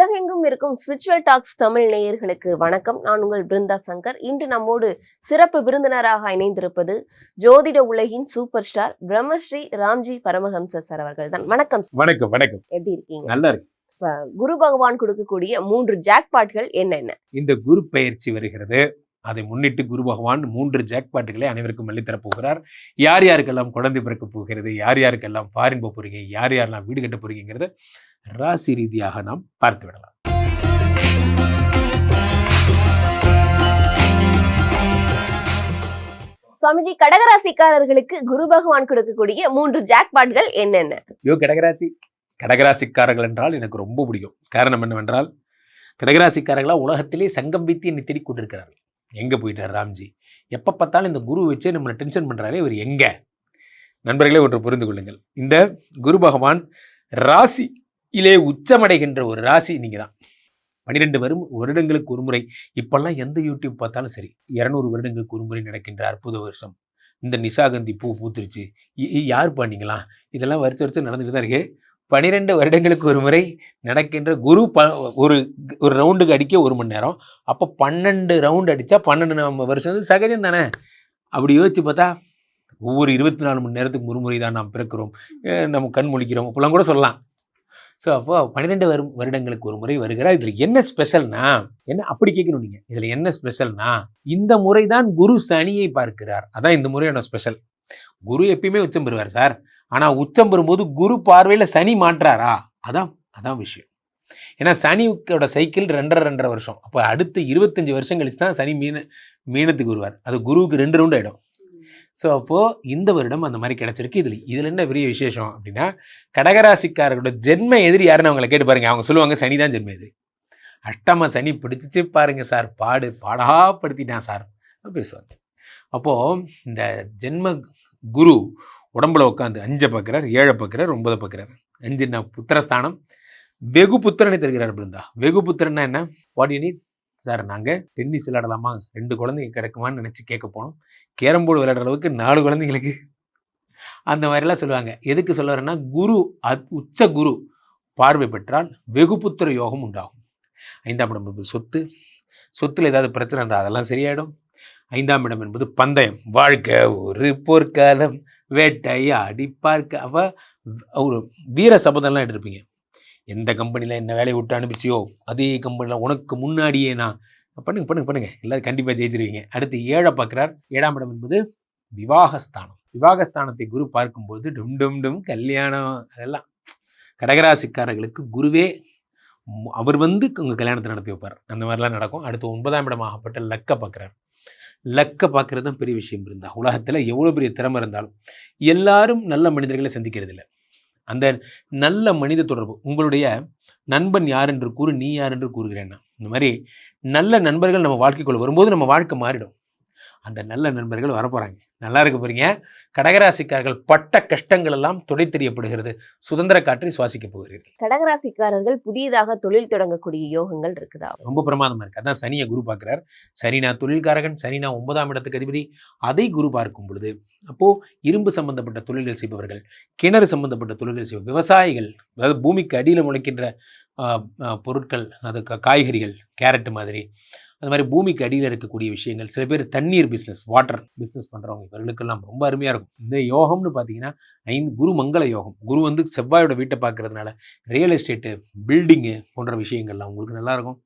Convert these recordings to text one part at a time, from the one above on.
உலகெங்கும் இருக்கும் spiritual tax Tamil நேயர்களுக்கு வணக்கம். நான் உங்கள் பிருந்தா சங்கர். இன்று நம்மோடு சிறப்பு விருந்தினராக இணைந்திருப்பது ஜோதிட உலகின் super star Brahmasri Ramji Paramahamsa sir அவர்கள் தான். வணக்கம். வணக்கம். வணக்கம். எப்படி இருக்கீங்க? நல்லா இருக்கு. குரு பகவான் கொடுக்கக்கூடிய 3 ஜாக்பாட்கள் என்னென்ன? இந்த குரு பெயர்ச்சி வருகிறது. அதை முன்னிட்டு குரு பகவான் 3 ஜாக்பாட்டுகளை அனைவருக்கும் அள்ளித்தரப் போகிறார். யார் யாருக்கெல்லாம் குழந்தை பிறக்க போகிறது, யார் யாருக்கெல்லாம் ஃபாரின் போக போறீங்க, யார் யாரெல்லாம் வீடு கட்ட போறீங்கிறத ராசி ரீதியாக நாம் பார்த்து விடலாம். சுவாமிஜி, கடகராசிக்காரர்களுக்கு குரு பகவான் கொடுக்கக்கூடிய 3 ஜாக்பாட்கள் என்னென்ன? கடகராசிக்காரர்கள் என்றால் எனக்கு ரொம்ப பிடிக்கும். காரணம் என்னவென்றால், கடகராசிக்காரர்களா உலகத்திலே சங்கம் வைத்து என்னை தேடிக் கொண்டிருக்கிறார்கள். எங்க போயிட்டார் ராம்ஜி, எப்ப பார்த்தாலும் இந்த குரு வச்சே நம்மளை டென்ஷன் பண்றாரு, இவர் எங்க? நண்பர்களே, ஒன்று புரிந்து கொள்ளுங்கள். இந்த குரு பகவான் ராசியிலே உச்சமடைகின்ற ஒரு ராசி நீங்க தான். 12 வருடங்களுக்கு ஒரு முறை, இப்பெல்லாம் எந்த யூடியூப் பார்த்தாலும் சரி, 200 வருடங்களுக்கு ஒரு முறை நடக்கின்ற அற்புத வருஷம். இந்த நிசாகந்தி பூ பூத்துருச்சு, யார் பண்ணீங்களா, இதெல்லாம் வருஷம் நடந்துட்டு தான் இருக்கு. 12 வருடங்களுக்கு ஒரு முறை நடக்கின்ற குரு ஒரு ரவுண்டுக்கு அடிக்க 1 மணி நேரம். அப்போ 12 ரவுண்டு அடித்தா 12 வருஷம் சகஜம் தானே. அப்படி யோசிச்சு பார்த்தா ஒவ்வொரு 24 மணி நேரத்துக்கு ஒரு முறை தான் நாம் பிறக்கிறோம், நம்ம கண் முழிக்கிறோம், அப்பெல்லாம் கூட சொல்லலாம். ஸோ அப்போ 12 வருடங்களுக்கு ஒரு முறை வருகிறார். இதில் என்ன ஸ்பெஷல்னா, என்ன அப்படி கேட்கணும் நீங்கள், இதில் என்ன ஸ்பெஷல்னா, இந்த முறை தான் குரு சனியை பார்க்கிறார். அதான் இந்த முறையான ஸ்பெஷல். குரு எப்பயுமே உச்சம் பெறுவார் சார், ஆனால் உச்சம் பெறும்போது குரு பார்வையில் சனி மாற்றாரா, அதான் விஷயம். ஏன்னா சனியோட சைக்கிள் 2.5 வருஷம். அப்போ அடுத்து 25 வருஷம் கழிச்சு தான் சனி மீனத்துக்கு வருவார். அது குருவுக்கு 2 ரவுண்டு ஆகிடும். ஸோ அப்போது இந்த வருடம் அந்த மாதிரி கிடச்சிருக்கு. இதில் என்ன பெரிய விசேஷம் அப்படின்னா, கடகராசிக்காரர்களோட ஜென்ம எதிரி யாருன்னு அவங்களை கேட்டு பாருங்க. அவங்க சொல்லுவாங்க சனி தான் ஜென்ம எதிரி. அஷ்டம சனி பிடிச்சிச்சு பாருங்க சார், பாடாப்படுத்திட்டான் சார் பேசுவாங்க. அப்போது இந்த ஜென்ம குரு உடம்புல உட்காந்து 5 பார்க்குறார், 7 பார்க்குறார், 9 பார்க்குறார். 5 புத்திரஸ்தானம், வெகு புத்திரனை தருகிறார். பிருந்தா, வெகு புத்திரன்னா என்ன? What you need sir? நாங்கள் டென்னிஸ் விளையாடலாமா, 2 குழந்தைங்க கிடைக்குமான்னு நினச்சி கேட்க போனோம். கேரம் போர்டு விளையாடுற அளவுக்கு 4 குழந்தைங்களுக்கு அந்த மாதிரிலாம் சொல்லுவாங்க. எதுக்கு சொல்ல வரேன்னா, குரு உச்ச குரு பார்வை பெற்றால் வெகு புத்திர யோகம் உண்டாகும். 5ஆம் இடம் என்பது சொத்துல ஏதாவது பிரச்சனை இருந்தால் அதெல்லாம் சரியாயிடும். 5ஆம் இடம் என்பது பந்தயம், வாழ்க்கை ஒரு போர்க்காலம், வேட்டையாடி பார்க்க. அப்போ ஒரு வீர சபதம்லாம் எடுத்துருப்பீங்க. எந்த கம்பெனியில் என்ன வேலையை விட்டு அனுப்பிச்சியோ அதே கம்பெனியில் உனக்கு முன்னாடியே நான் பண்ணுங்க எல்லாரும் கண்டிப்பாக ஜெயிச்சிருவீங்க. அடுத்து 7 பார்க்குறார். 7ஆம் இடம் என்பது விவாகஸ்தானம். விவாகஸ்தானத்தை குரு பார்க்கும்போது டும் கல்யாணம், அதெல்லாம் கடகராசிக்காரர்களுக்கு குருவே அவர் உங்கள் கல்யாணத்தை நடத்தி வைப்பார். அந்த மாதிரிலாம் நடக்கும். அடுத்து 9ஆம் இடமாகப்பட்ட லக்க பார்க்குறார். லக்க பார்க்குறது தான் பெரிய விஷயம். இருந்தால் உலகத்தில் எவ்வளோ பெரிய திறமை இருந்தாலும் எல்லாரும் நல்ல மனிதர்களை சந்திக்கிறது இல்லை. அந்த நல்ல மனித தொடர்பு, உங்களுடைய நண்பன் யார் என்று கூறு, நீ யார் என்று கூறுகிறேன்னா, இந்த மாதிரி நல்ல நண்பர்கள் நம்ம வாழ்க்கைக்குள்ள வரும்போது நம்ம வாழ்க்கை மாறிடும். அந்த நல்ல நண்பர்கள் வரப்போகிறாங்க, நல்லா இருக்க போகிறீங்க. கடகராசிக்காரர்கள் பட்ட கஷ்டங்கள் எல்லாம் துடை தெரியப்படுகிறது. சுதந்திர காற்றை சுவாசிக்க போகிறீர்கள். கடகராசிக்காரர்கள் புதியதாக தொழில் தொடங்கக்கூடிய யோகங்கள் இருக்குதா? ரொம்ப பிரமாதமாக இருக்குது. அதான் சனியை குரு பார்க்குறார். சனினா தொழில்காரகன், சனினா 9ஆம் இடத்துக்கு அதிபதி. அதை குரு பார்க்கும் பொழுது அப்போது இரும்பு சம்பந்தப்பட்ட தொழில்கள் செய்பவர்கள், கிணறு சம்பந்தப்பட்ட தொழில்கள் செய்பவர், விவசாயிகள், அதாவது பூமிக்கு அடியில் முளைக்கின்ற பொருட்கள், அது காய்கறிகள், கேரட்டு மாதிரி, அந்த மாதிரி பூமிக்கு அடியில் இருக்கக்கூடிய விஷயங்கள், சில பேர் தண்ணீர் பிஸ்னஸ், வாட்டர் பிஸ்னஸ் பண்ணுறவங்க, இவர்களுக்கெல்லாம் ரொம்ப அருமையாக இருக்கும். இந்த யோகம்னு பார்த்தீங்கன்னா 5 குரு மங்கள யோகம். குரு செவ்வாயோட வீட்டை பார்க்கறதுனால ரியல் எஸ்டேட்டு, பில்டிங்கு போன்ற விஷயங்கள்லாம் உங்களுக்கு நல்லாயிருக்கும்.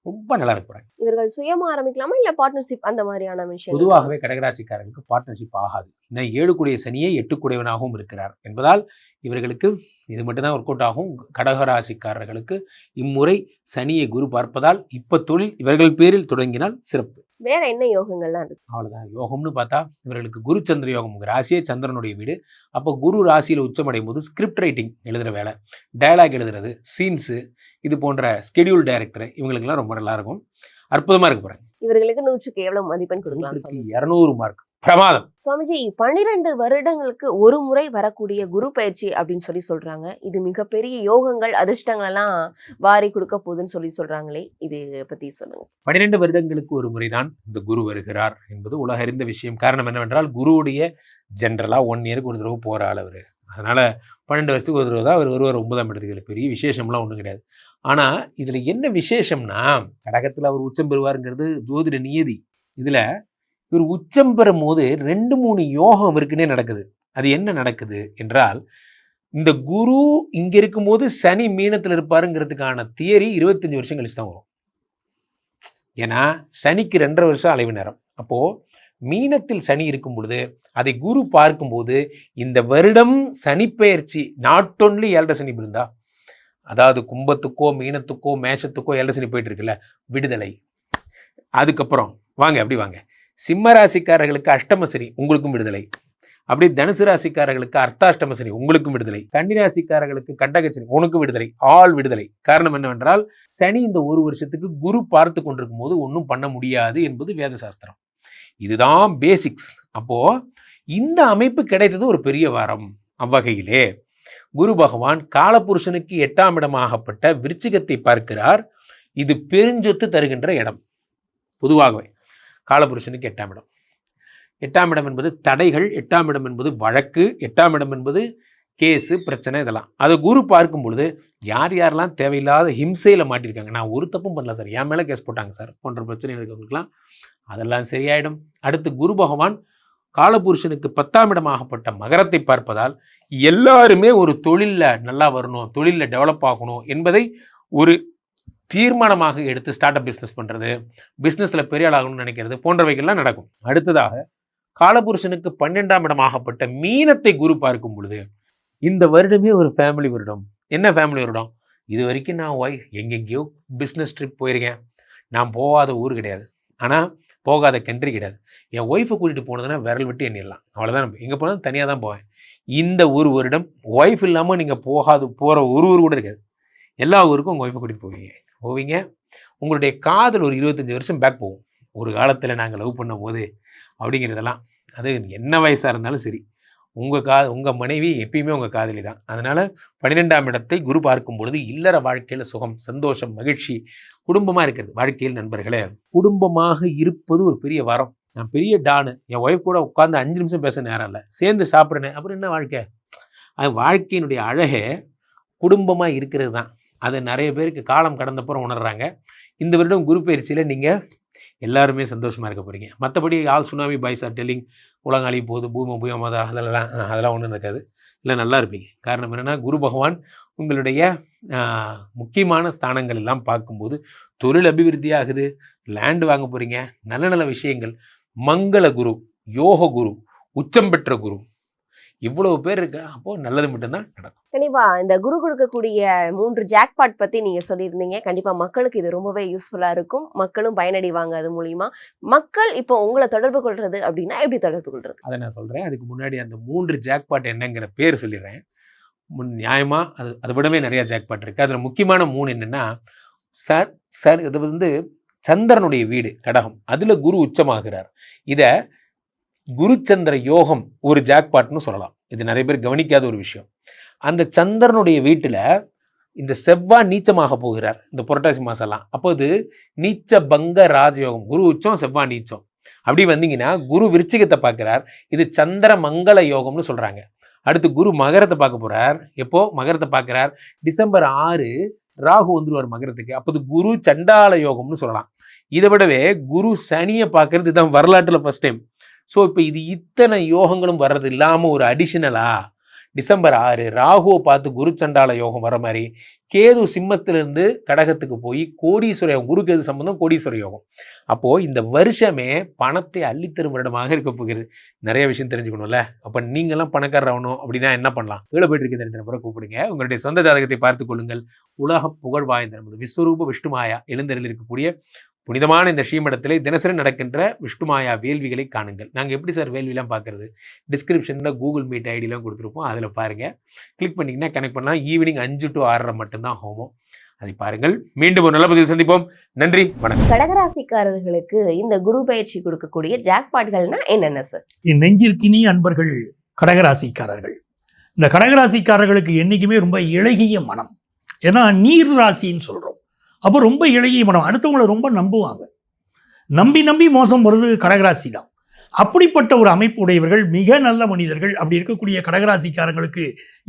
ரொம்ப நல்லா இருக்க போகிறாங்க. இவர்கள் சுயமா ஆரம்பிக்கலாமா இல்லை பார்ட்னர்ஷிப் அந்த மாதிரியான விஷயம்? பொதுவாகவே கடகராசிக்காரர்களுக்கு பார்ட்னர்ஷிப் ஆகாது. இன்னும் 7 கூடிய சனியை 8 கூடியவனாகவும் இருக்கிறார் என்பதால் இவர்களுக்கு இது மட்டும்தான் ஒர்க் அவுட் ஆகும். கடகராசிக்காரர்களுக்கு இம்முறை சனியை குரு பார்ப்பதால் இப்போ தொழில் இவர்கள் பேரில் தொடங்கினால் சிறப்பு. வேற என்ன யோகங்கள்லாம் இருக்கு? அவ்வளோதான். யோகம்னு பார்த்தா இவர்களுக்கு குரு சந்திர யோகம். உங்கள் ராசியே சந்திரனுடைய வீடு. அப்போ குரு ராசியில் உச்சமடையும் போது ஸ்கிரிப்ட் ரைட்டிங் எழுதுகிற வேலை, டயலாக் எழுதுறது, சீன்ஸு, இது போன்ற ஸ்கெடியூல் டைரக்டர், இவங்களுக்கெல்லாம் ரொம்ப நல்லாயிருக்கும். அற்புதமாக இருக்க போகிறாங்க. இவர்களுக்கு 100க்கு எவ்வளவு மதிப்பெண் கொடுக்கலாம்? 200 மார்க். பிரமாதம். சுவாமிஜி, 12 வருடங்களுக்கு ஒரு முறை வரக்கூடிய குரு பயிற்சி அப்படின்னு சொல்றாங்க. இது மிகப்பெரிய யோகங்கள், அதிர்ஷ்டங்கள் எல்லாம் வாரி கொடுக்க போகுதுன்னு சொல்றாங்களே, இது பத்தி சொல்லுங்க. 12 வருடங்களுக்கு ஒரு முறைதான் இந்த குரு வருகிறார் என்பது உலக அறிந்த விஷயம். காரணம் என்னவென்றால், குருவுடைய ஜென்ரலா 1 இயருக்கு ஒரு தடவை போற ஆள் அவரு. அதனால 12 வருஷத்துக்கு ஒரு தடவை தான் அவர் வருவார் 9ஆம் இடத்துக்கு. பெரிய விசேஷம்லாம் ஒன்றும் கிடையாது. ஆனால் இதில் என்ன விசேஷம்னா, கடகத்தில் அவர் உச்சம் பெறுவாருங்கிறது ஜோதிட நியதி. இதில் இவர் உச்சம் பெறும் போது 2-3 யோகம் இருக்குன்னே நடக்குது. அது என்ன நடக்குது என்றால், இந்த குரு இங்கே இருக்கும்போது சனி மீனத்தில் இருப்பாருங்கிறதுக்கான தியரி 25 வருஷம் கழிச்சு தான் வரும். ஏன்னா சனிக்கு 2.5 வருஷம் அலைவு நேரம். அப்போது மீனத்தில் சனி இருக்கும் பொழுது அதை குரு பார்க்கும்போது இந்த வருடம் சனிப்பெயர்ச்சி நாட் ஒன்லி 7 சனி இருந்தா, அதாவது கும்பத்துக்கோ மீனத்துக்கோ மேஷத்துக்கோ 7 சனி போயிட்டு இருக்குல்ல, விடுதலை. அதுக்கப்புறம் வாங்க அப்படி வாங்க, சிம்ம ராசிக்காரர்களுக்கு அஷ்டம சனி, உங்களுக்கும் விடுதலை. அப்படி தனுசு ராசிக்காரர்களுக்கு அர்த்தாஷ்டம சனி, உங்களுக்கும் விடுதலை. கன்னி ராசிக்காரர்களுக்கு கண்டக சனி, உனக்கும் விடுதலை. ஆல் விடுதலை. காரணம் என்னவென்றால், சனி இந்த 1 வருஷத்துக்கு குரு பார்த்து கொண்டிருக்கும் போது ஒன்றும் பண்ண முடியாது என்பது வேத சாஸ்திரம். இதுதான் பேசிக்ஸ். அப்போ இந்த அமைப்பு கிடைத்தது ஒரு பெரிய வாரம். அவ்வகையிலே குரு பகவான் காலபுருஷனுக்கு 8ஆம் இடமாகப்பட்ட விருச்சிகத்தை பார்க்கிறார். இது பெருஞ்சொத்து தருகின்ற இடம். பொதுவாகவே காலபுருஷனுக்கு 8ஆம் இடம். 8ஆம் இடம் என்பது தடைகள், 8ஆம் இடம் என்பது வழக்கு, 8ஆம் இடம் என்பது கேஸு பிரச்சனை, இதெல்லாம். அதை குரு பார்க்கும் பொழுது யார் யாரெல்லாம் தேவையில்லாத ஹிம்சையில் மாட்டியிருக்காங்க, நான் ஒரு தப்பும் பண்ணல சார், என் மேலே கேஸ் போட்டாங்க சார் போன்ற பிரச்சனை இருக்கவங்களுக்குலாம் அதெல்லாம் சரியாயிடும். அடுத்து குரு பகவான் காலபுருஷனுக்கு 10ஆம் இடமாகப்பட்ட மகரத்தை பார்ப்பதால் எல்லாருமே ஒரு தொழிலில் நல்லா வரணும், தொழிலில் டெவலப் ஆகணும் என்பதை ஒரு தீர்மானமாக எடுத்து ஸ்டார்ட் அப் பிஸ்னஸ் பண்ணுறது, பிஸ்னஸில் பெரிய ஆளாகணும்னு நினைக்கிறது போன்றவைகள்லாம் நடக்கும். அடுத்ததாக காலபுருஷனுக்கு 12ஆம் இடமாகப்பட்ட மீனத்தை குரு பார்க்கும் பொழுது இந்த வருடமே ஒரு ஃபேமிலி வருடம். என்ன ஃபேமிலி வருடம்? இது வரைக்கும் நான் எங்கெங்கேயோ பிஸ்னஸ் ட்ரிப் போயிருக்கேன். நான் போகாத ஊர் கிடையாது, ஆனால் போகாத கண்ட்ரி கிடையாது. என் ஒய்ஃபை கூட்டிகிட்டு போனதுன்னா விரல் விட்டு எண்ணிடலாம், அவ்வளோதான். எங்கே போனாலும் தனியாக தான் போவேன். இந்த ஒரு வருடம் ஒய்ஃப் இல்லாமல் நீங்கள் போகிற ஒரு ஊர் கூட இருக்காது. எல்லா ஊருக்கும் உங்கள் ஒய்ஃபை கூட்டிகிட்டு போவீங்க. உங்களுடைய காதல் ஒரு 25 வருஷம் பேக் போகும். ஒரு காலத்தில் நாங்கள் லவ் பண்ணும் போது அப்படிங்கிறதெல்லாம், அது என்ன வயசாக இருந்தாலும் சரி, உங்கள் மனைவி எப்பயுமே உங்கள் காதலி தான். அதனால் 12ஆம் இடத்தை குரு பார்க்கும் பொழுது இல்லற வாழ்க்கையில் சுகம், சந்தோஷம், மகிழ்ச்சி, குடும்பமாக இருக்கிறது. வாழ்க்கையில் நண்பர்களே, குடும்பமாக இருப்பது ஒரு பெரிய வரம். நான் பெரிய டானு, என் ஒய்ஃப் கூட உட்காந்து 5 நிமிஷம் பேச நேரம் இல்லை, சேர்ந்து சாப்பிட்றேன், அப்புறம் என்ன வாழ்க்கை? அது வாழ்க்கையினுடைய அழகே குடும்பமாக இருக்கிறது தான். அது நிறைய பேருக்கு காலம் கடந்தப்புறம் உணர்றாங்க. இந்த வருடம் குரு பயிற்சியில் நீங்கள் எல்லாருமே சந்தோஷமாக இருக்க போகிறீங்க. மற்றபடி all tsunami boys are telling உலகம் அழி போகுது, பூமி பூயமாதா, அதெல்லாம் ஒன்றும் இருக்காது. இல்லை, நல்லா இருப்பீங்க. காரணம் என்னென்னா, குரு பகவான் உங்களுடைய முக்கியமான ஸ்தானங்கள் எல்லாம் பார்க்கும்போது தொழில் அபிவிருத்தி ஆகுது, லேண்டு வாங்க போகிறீங்க, நல்ல நல்ல விஷயங்கள். மங்கள குரு, யோக குரு, உச்சம் பெற்ற குரு, இவ்வளவு பேர் இருக்கு. அப்போது நல்லது மட்டும்தான் நடக்கும். கண்டிப்பாக இந்த குரு கொடுக்கக்கூடிய 3 ஜாக்பாட் பற்றி நீங்கள் சொல்லியிருந்தீங்க. கண்டிப்பாக மக்களுக்கு இது ரொம்பவே யூஸ்ஃபுல்லாக இருக்கும், மக்களும் பயனடைவாங்க அது மூலிமா. மக்கள் இப்போ உங்களை தொடர்பு கொள்வது அப்படின்னா எப்படி தொடர்பு கொள்வது? அதை நான் சொல்கிறேன். அதுக்கு முன்னாடி அந்த 3 ஜாக்பாட் என்னங்கிற பேர் சொல்லிடுறேன். நியாயமாக அதை விடவே நிறையா ஜாக்பாட் இருக்குது. அதில் முக்கியமான 3 என்னென்னா, இது சந்திரனுடைய வீடு கடகம், அதில் குரு உச்சமாகிறார். இதை குருச்சந்திர யோகம் ஒரு ஜாக்பாட்னு சொல்லலாம். இது நிறைய பேர் கவனிக்காத ஒரு விஷயம். அந்த சந்திரனுடைய வீட்டில் இந்த செவ்வாய் நீச்சமாக போகிறார் இந்த புரட்டாசி மாதம்லாம். அப்போ இது நீச்ச பங்க ராஜயோகம், குரு உச்சம் செவ்வாய் நீச்சம். அப்படி வந்தீங்கன்னா குரு விருச்சிகத்தை பார்க்குறார், இது சந்திர மங்கள யோகம்னு சொல்கிறாங்க. அடுத்து குரு மகரத்தை பார்க்க போகிறார். எப்போ மகரத்தை பார்க்குறார்? டிசம்பர் 6 ராகு வந்துடுவார் மகரத்துக்கு. அப்போது குரு சண்டால யோகம்னு சொல்லலாம். இதை விடவே குரு சனியை பார்க்கறது இதுதான் வரலாற்றில் ஃபர்ஸ்ட் டைம். ஸோ இப்போ இது இத்தனை யோகங்களும் வர்றது இல்லாமல் ஒரு அடிஷனலாக டிசம்பர் 6 ராகுவை பார்த்து குரு சண்டால யோகம் வர மாதிரி கேது சிம்மத்திலிருந்து கடகத்துக்கு போய் கோடீஸ்வர யோகம், குரு கேது சம்பந்தம் கோடீஸ்வர யோகம். அப்போது இந்த வருஷமே பணத்தை அள்ளித்தரும் வருடமாக இருக்க போகிறது. நிறைய விஷயம் தெரிஞ்சுக்கணும்ல. அப்போ நீங்களாம் பணக்காரர் ஆகணும் அப்படின்னா என்ன பண்ணலாம்? கீழே போயிட்டு இருக்கிற நம்பரை கூப்பிடுங்க, உங்களுடைய சொந்த ஜாதகத்தை பார்த்து கொள்ளுங்கள். உலக புகழ் வாய்ந்த நமது விஸ்வரூப விஷ்ணுமாயா எழுந்தரில் இருக்கக்கூடிய புனிதமான இந்த ஸ்ரீமடத்திலே தினசரி நடக்கின்ற விஷ்ணுமாயா வேள்விகளை காணுங்கள். நாங்கள் எப்படி சார் வேள்விலாம் பார்க்குறது? டிஸ்கிரிப்ஷனில் கூகுள் மீட் ஐடியெலாம் கொடுத்துருப்போம், அதில் பாருங்கள். கிளிக் பண்ணிங்கன்னா கனெக்ட் பண்ணலாம். ஈவினிங் 5 to 6 மட்டும்தான் ஹோமம், அதை பாருங்கள். மீண்டும் ஒரு நல்ல பதில் சந்திப்போம். நன்றி, வணக்கம். கடகராசிக்காரர்களுக்கு இந்த குரு பயிற்சி கொடுக்கக்கூடிய ஜாக்பாட்கள்னா என்னென்ன சார்? நெஞ்சிற்கினி அன்பர்கள் கடகராசிக்காரர்கள். இந்த கடகராசிக்காரர்களுக்கு என்றைக்குமே ரொம்ப இளகிய மனம். ஏன்னா நீர் ராசின்னு சொல்கிறோம். அப்போ ரொம்ப இளகிய மனம், அடுத்தவங்களை ரொம்ப நம்புவாங்க. நம்பி மோசம் வருது கடகராசி தான். அப்படிப்பட்ட ஒரு அமைப்பு உடையவர்கள், மிக நல்ல மனிதர்கள். அப்படி இருக்கக்கூடிய கடகராசிக்காரங்களுக்கு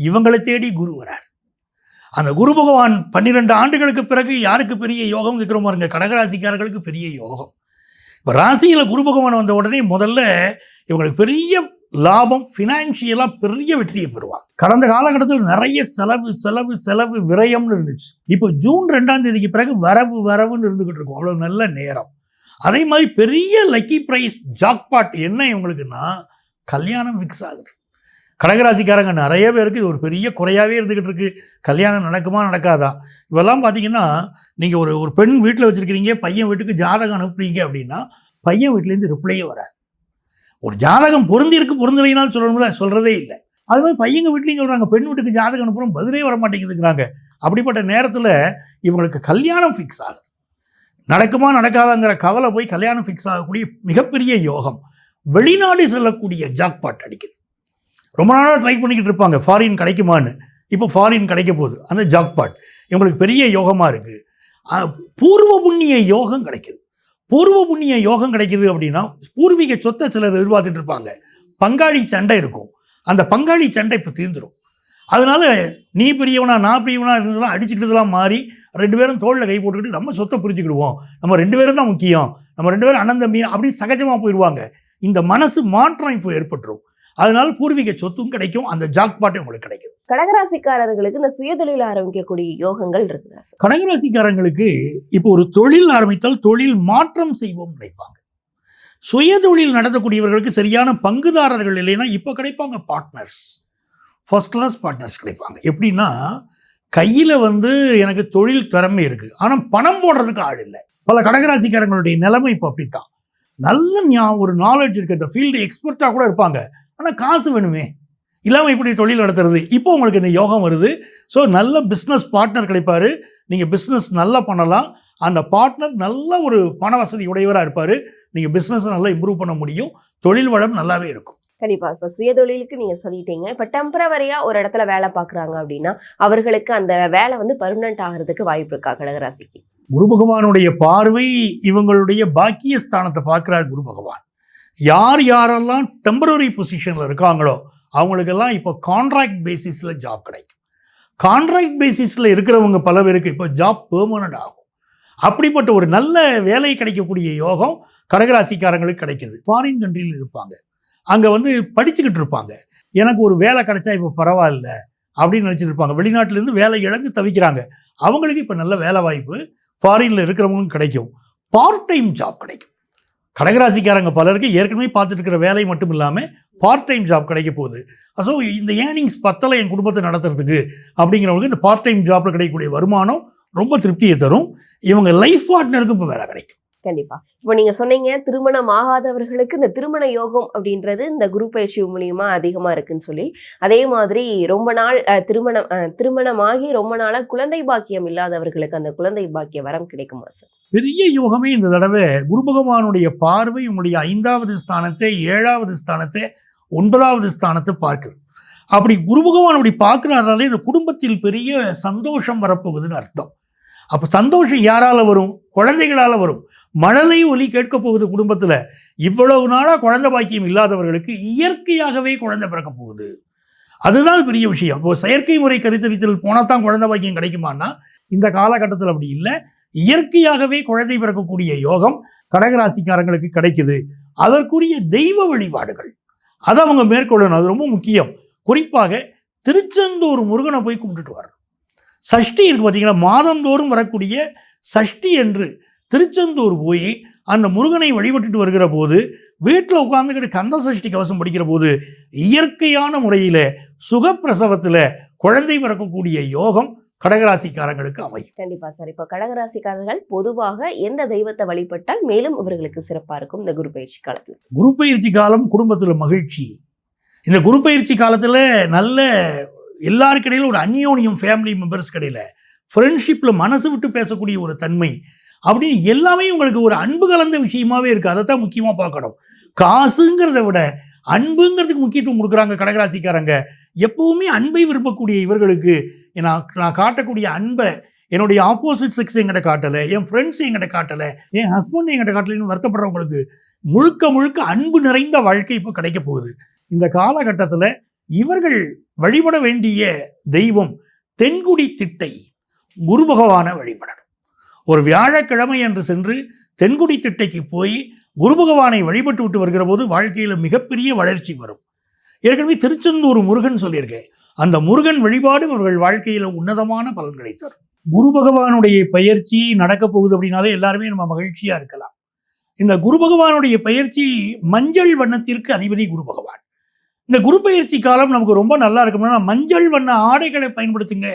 இவங்களை தேடி குரு வரார். அந்த குரு பகவான் 12 ஆண்டுகளுக்கு பிறகு யாருக்கு பெரிய யோகம் கேட்குறோம் பாருங்க, கடகராசிக்காரர்களுக்கு பெரிய யோகம். இப்போ ராசியில் குரு பகவான் வந்த உடனே முதல்ல இவங்களுக்கு பெரிய லாபம், ஃபினான்ஷியலாக பெரிய வெற்றியை பெறுவாங்க. கடந்த காலகட்டத்தில் நிறைய செலவு செலவு செலவு விரயம்னு இருந்துச்சு. இப்போ ஜூன் 2ஆம் தேதிக்கு பிறகு வரவுன்னு இருந்துகிட்டு இருக்கும். அவ்வளோ நல்ல நேரம். அதே மாதிரி பெரிய லக்கி ப்ரைஸ் ஜாக்பாட் என்ன இவங்களுக்குன்னா கல்யாணம் ஃபிக்ஸ் ஆகுது. கடகராசிக்காரங்க நிறைய பேருக்கு இது ஒரு பெரிய குறையாகவே இருந்துக்கிட்டு இருக்கு. கல்யாணம் நடக்குமா நடக்காதா? இவெல்லாம் பார்த்தீங்கன்னா நீங்கள் ஒரு பெண் வீட்டில் வச்சுருக்கிறீங்க, பையன் வீட்டுக்கு ஜாதகம் அனுப்புறீங்க அப்படின்னா பையன் வீட்டிலேருந்து ரிப்ளையே வராது. ஒரு ஜாதகம் பொருந்தலைனாலும் சொல்லணும்ல, சொல்கிறதே இல்லை. அது மாதிரி பையங்க வீட்லேயும் சொல்கிறாங்க, பெண் வீட்டுக்கு ஜாதகம் அனுப்புகிறோம், பதிலே வர மாட்டேங்குதுங்கிறாங்க. அப்படிப்பட்ட நேரத்தில் இவங்களுக்கு கல்யாணம் ஃபிக்ஸ் ஆகுது. நடக்குமா நடக்காதாங்கிற கவலை போய் கல்யாணம் ஃபிக்ஸ் ஆகக்கூடிய மிகப்பெரிய யோகம். வெளிநாடு செல்லக்கூடிய ஜாக்பாட் அடிக்குது. ரொம்ப நாளாக ட்ரை பண்ணிக்கிட்டு இருப்பாங்க ஃபாரின் கிடைக்குமான்னு. இப்போ ஃபாரின் கிடைக்க போகுது. அந்த ஜாக்பாட் இவங்களுக்கு பெரிய யோகமாக இருக்குது. பூர்வ புண்ணிய யோகம் கிடைக்குது. பூர்வ புண்ணிய யோகம் கிடைக்குது அப்படின்னா பூர்வீக சொத்தை சிலர் எதிர்பார்த்துட்டு இருப்பாங்க. பங்காளி சண்டை இருக்கும். அந்த பங்காளி சண்டை இப்போ தீர்ந்துடும். அதனால நீ பெரியவனா நான் பெரியவனா இருந்ததெல்லாம் அடிச்சுக்கிட்டதெல்லாம் மாறி 2 பேரும் தோளில் கை போட்டுக்கிட்டு நம்ம சொத்தை புரிஞ்சுக்கிடுவோம், நம்ம 2 பேரும் தான் முக்கியம், நம்ம 2 பேரும் அண்ணன் தம்பி அப்படி சகஜமாக போயிடுவாங்க. இந்த மனசு மாற்றம் இப்போ ஏற்பட்டுரும். அதனால பூர்வீக சொத்தும் கிடைக்கும். அந்த ஜாக்பாட்டும் உங்களுக்கு கிடைக்கும். கடகராசிக்காரர்களுக்கு இந்த சுயதொழில் ஆரம்பிக்கக்கூடிய யோகங்கள் இருக்குதா சார்? கடகராசிக்காரங்களுக்கு இப்போ ஒரு தொழில் ஆரம்பித்தால் தொழில் மாற்றம் செய்வோம் நினைப்பாங்க. சுயதொழில் நடத்தக்கூடியவர்களுக்கு சரியான பங்குதாரர்கள் இல்லைன்னா இப்போ கிடைப்பாங்க பார்ட்னர்ஸ், ஃபர்ஸ்ட் கிளாஸ் பார்ட்னர்ஸ் கிடைப்பாங்க. எப்படின்னா கையில் எனக்கு தொழில் திறமை இருக்குது, ஆனால் பணம் போடுறதுக்கு ஆள் இல்லை. பல கடகராசிக்காரங்களுடைய நிலைமை இப்போ அப்படித்தான். நல்ல ஒரு நாலேஜ் இருக்குது, இந்த ஃபீல்டு எக்ஸ்பர்ட்டாக கூட இருப்பாங்க, ஆனால் காசு வேணுமே, இல்லாமல் இப்படி தொழில் நடத்துறது. இப்போ உங்களுக்கு இந்த யோகம் வருது. ஸோ நல்ல பிஸ்னஸ் பார்ட்னர் கிடைப்பார். நீங்கள் பிஸ்னஸ் நல்லா பண்ணலாம். அந்த பார்ட்னர் நல்ல ஒரு பண வசதி உடையவராக இருப்பார். நீங்கள் பிஸ்னஸை நல்லா இம்ப்ரூவ் பண்ண முடியும். தொழில் வளம் நல்லாவே இருக்கும். கண்டிப்பா. இப்போ சுயதொழிலுக்கு நீங்க சொல்லிட்டீங்க. இப்போ டெம்பரவரியா ஒரு இடத்துல வேலை பார்க்குறாங்க அப்படின்னா அவர்களுக்கு அந்த வேலை பர்மனன்ட் ஆகிறதுக்கு வாய்ப்பு இருக்கா கடகராசிக்கு? குரு பகவானுடைய பார்வை இவங்களுடைய பாக்கிய ஸ்தானத்தை பார்க்குறார் குரு பகவான். யாரெல்லாம் டெம்பரரி பொசிஷனில் இருக்காங்களோ அவங்களுக்கெல்லாம் இப்போ கான்ட்ராக்ட் பேசிஸில் ஜாப் கிடைக்கும். கான்ட்ராக்ட் பேசிஸில் இருக்கிறவங்க பல பேருக்கு இப்போ ஜாப் பெர்மனன்ட் ஆகும். அப்படிப்பட்ட ஒரு நல்ல வேலை கிடைக்கக்கூடிய யோகம் கடகராசிக்காரங்களுக்கு கிடைக்குது. ஃபாரின் கண்ட்ரியில் இருப்பாங்க, அங்கே படிச்சுக்கிட்டு இருப்பாங்க, எனக்கு ஒரு வேலை கிடைச்சா இப்போ பரவாயில்ல அப்படின்னு நினச்சிட்டு இருப்பாங்க. வெளிநாட்டிலேருந்து வேலை இழந்து தவிக்கிறாங்க. அவங்களுக்கு இப்போ நல்ல வேலை வாய்ப்பு ஃபாரினில் இருக்கிறவங்களும் கிடைக்கும். பார்ட் டைம் ஜாப் கிடைக்கும். கடகராசிக்காரங்க பலருக்கு ஏற்கனவே பார்த்துட்டு இருக்கிற வேலை மட்டும் இல்லாமல் பார்ட் டைம் ஜாப் கிடைக்க போகுது. ஸோ இந்த ஏர்னிங்ஸ் பத்தலை என் குடும்பத்தை நடத்துறதுக்கு அப்படிங்கிறவங்களுக்கு இந்த பார்ட் டைம் ஜாப்பில் கிடைக்கக்கூடிய வருமானம் ரொம்ப திருப்தியை தரும். இவங்க லைஃப் பார்ட்னருக்கும் இப்போ வேலை கிடைக்கும். கண்டிப்பா. இப்போ நீங்க சொன்னீங்க திருமணம் ஆகாதவர்களுக்கு இந்த திருமண யோகம் அப்படின்றது இந்த குரு பயிற்சி மூலியமா அதிகமா இருக்குன்னு சொல்லி. அதே மாதிரி ரொம்ப நாள் திருமணமாகி ரொம்ப நாளா குழந்தை பாக்கியம் இல்லாதவர்களுக்கு அந்த குழந்தை பாக்கிய வரம் கிடைக்குமா சார்? பெரிய யோகமே இந்த தடவை குரு பகவானுடைய பார்வை உங்களுடைய 5வது ஸ்தானத்தை, 7வது ஸ்தானத்தை, 9வது ஸ்தானத்தை பார்க்குது. அப்படி குரு பகவான் அப்படி பார்க்குறாருனாலே இந்த குடும்பத்தில் பெரிய சந்தோஷம் வரப்போகுதுன்னு அர்த்தம். அப்போ சந்தோஷம் யாரால வரும்? குழந்தைகளால் வரும். மழலை ஒலி கேட்க போகுது குடும்பத்தில். இவ்வளவு நாளாக குழந்தை பாக்கியம் இல்லாதவர்களுக்கு இயற்கையாகவே குழந்தை பிறக்க போகுது. அதுதான் பெரிய விஷயம். இப்போ செயற்கை முறை கருத்தரித்தல் போனால் தான் குழந்தை பாக்கியம் கிடைக்குமான்னா இந்த காலகட்டத்தில் அப்படி இல்லை. இயற்கையாகவே குழந்தை பிறக்கக்கூடிய யோகம் கடகராசிக்காரங்களுக்கு கிடைக்குது. அதற்குரிய தெய்வ வழிபாடுகள் அதை அவங்க மேற்கொள்ளணும். அது ரொம்ப முக்கியம். குறிப்பாக திருச்செந்தூர் முருகனை போய் கும்பிட்டுட்டு வரணும். சஷ்டி இருக்குது பார்த்தீங்கன்னா, மாதந்தோறும் வரக்கூடிய சஷ்டி என்று திருச்செந்தூர் போய் அந்த முருகனை வழிபட்டுட்டு வருகிற போது வீட்டில் உட்கார்ந்துக்கிட்டு கந்த சஷ்டி கவசம் படிக்கிற போது இயற்கையான முறையில் சுகப்பிரசவத்தில் குழந்தை பிறக்கக்கூடிய யோகம் கடகராசிக்காரங்களுக்கு அமையும். கண்டிப்பா சார். இப்போ கடகராசிக்காரர்கள் பொதுவாக எந்த தெய்வத்தை வழிபட்டால் மேலும் இவர்களுக்கு சிறப்பாக இருக்கும் இந்த குரு பயிற்சி காலத்தில்? குரு பயிற்சி காலம் குடும்பத்தில் மகிழ்ச்சி. இந்த குரு பயிற்சி காலத்தில் நல்ல எல்லாருக்கிடையிலும் ஒரு அந்யோன்யம், ஃபேமிலி மெம்பர்ஸ் கிடையில ஃப்ரெண்ட்ஷிப்பில் மனசு விட்டு பேசக்கூடிய ஒரு தன்மை அப்படின்னு எல்லாமே உங்களுக்கு ஒரு அன்பு கலந்த விஷயமாவே இருக்குது. அதை தான் முக்கியமாக பார்க்கணும். காசுங்கிறத விட அன்புங்கிறதுக்கு முக்கியத்துவம் கொடுக்குறாங்க கடகராசிக்காரங்க. எப்பவுமே அன்பை விரும்பக்கூடிய இவர்களுக்கு நான் காட்டக்கூடிய அன்பை என்னுடைய ஆப்போசிட் செக்ஸ் என்கிட்ட காட்டலை, என் ஃப்ரெண்ட்ஸ் என்கிட்ட காட்டலை, என் ஹஸ்பண்ட் என்கிட்ட காட்டலைன்னு வருத்தப்படுறவங்களுக்கு முழுக்க முழுக்க அன்பு நிறைந்த வாழ்க்கை இப்போ கிடைக்க போகுது. இந்த காலகட்டத்தில் இவர்கள் வழிபட வேண்டிய தெய்வம் தென்குடி திட்டை குரு பகவானை வழிபடணும். ஒரு வியாழக்கிழமை என்று சென்று தென்குடி திட்டைக்கு போய் குரு பகவானை வழிபட்டு விட்டு வருகிற போது வாழ்க்கையில் மிகப்பெரிய வளர்ச்சி வரும். ஏற்கனவே திருச்செந்தூர் முருகன் சொல்லியிருக்கேன். அந்த முருகன் வழிபாடு அவர்கள் வாழ்க்கையில் உன்னதமான பலன்களை தரும். குரு பகவானுடைய பயிற்சி நடக்க போகுது அப்படின்னாலே எல்லாருமே நம்ம மகிழ்ச்சியா இருக்கலாம். இந்த குரு பகவானுடைய பயிற்சி மஞ்சள் வண்ணத்திற்கு அதிபதி குரு பகவான். இந்த குரு பயிற்சி காலம் நமக்கு ரொம்ப நல்லா இருக்கணும்னா மஞ்சள் வண்ண ஆடைகளை பயன்படுத்துங்க.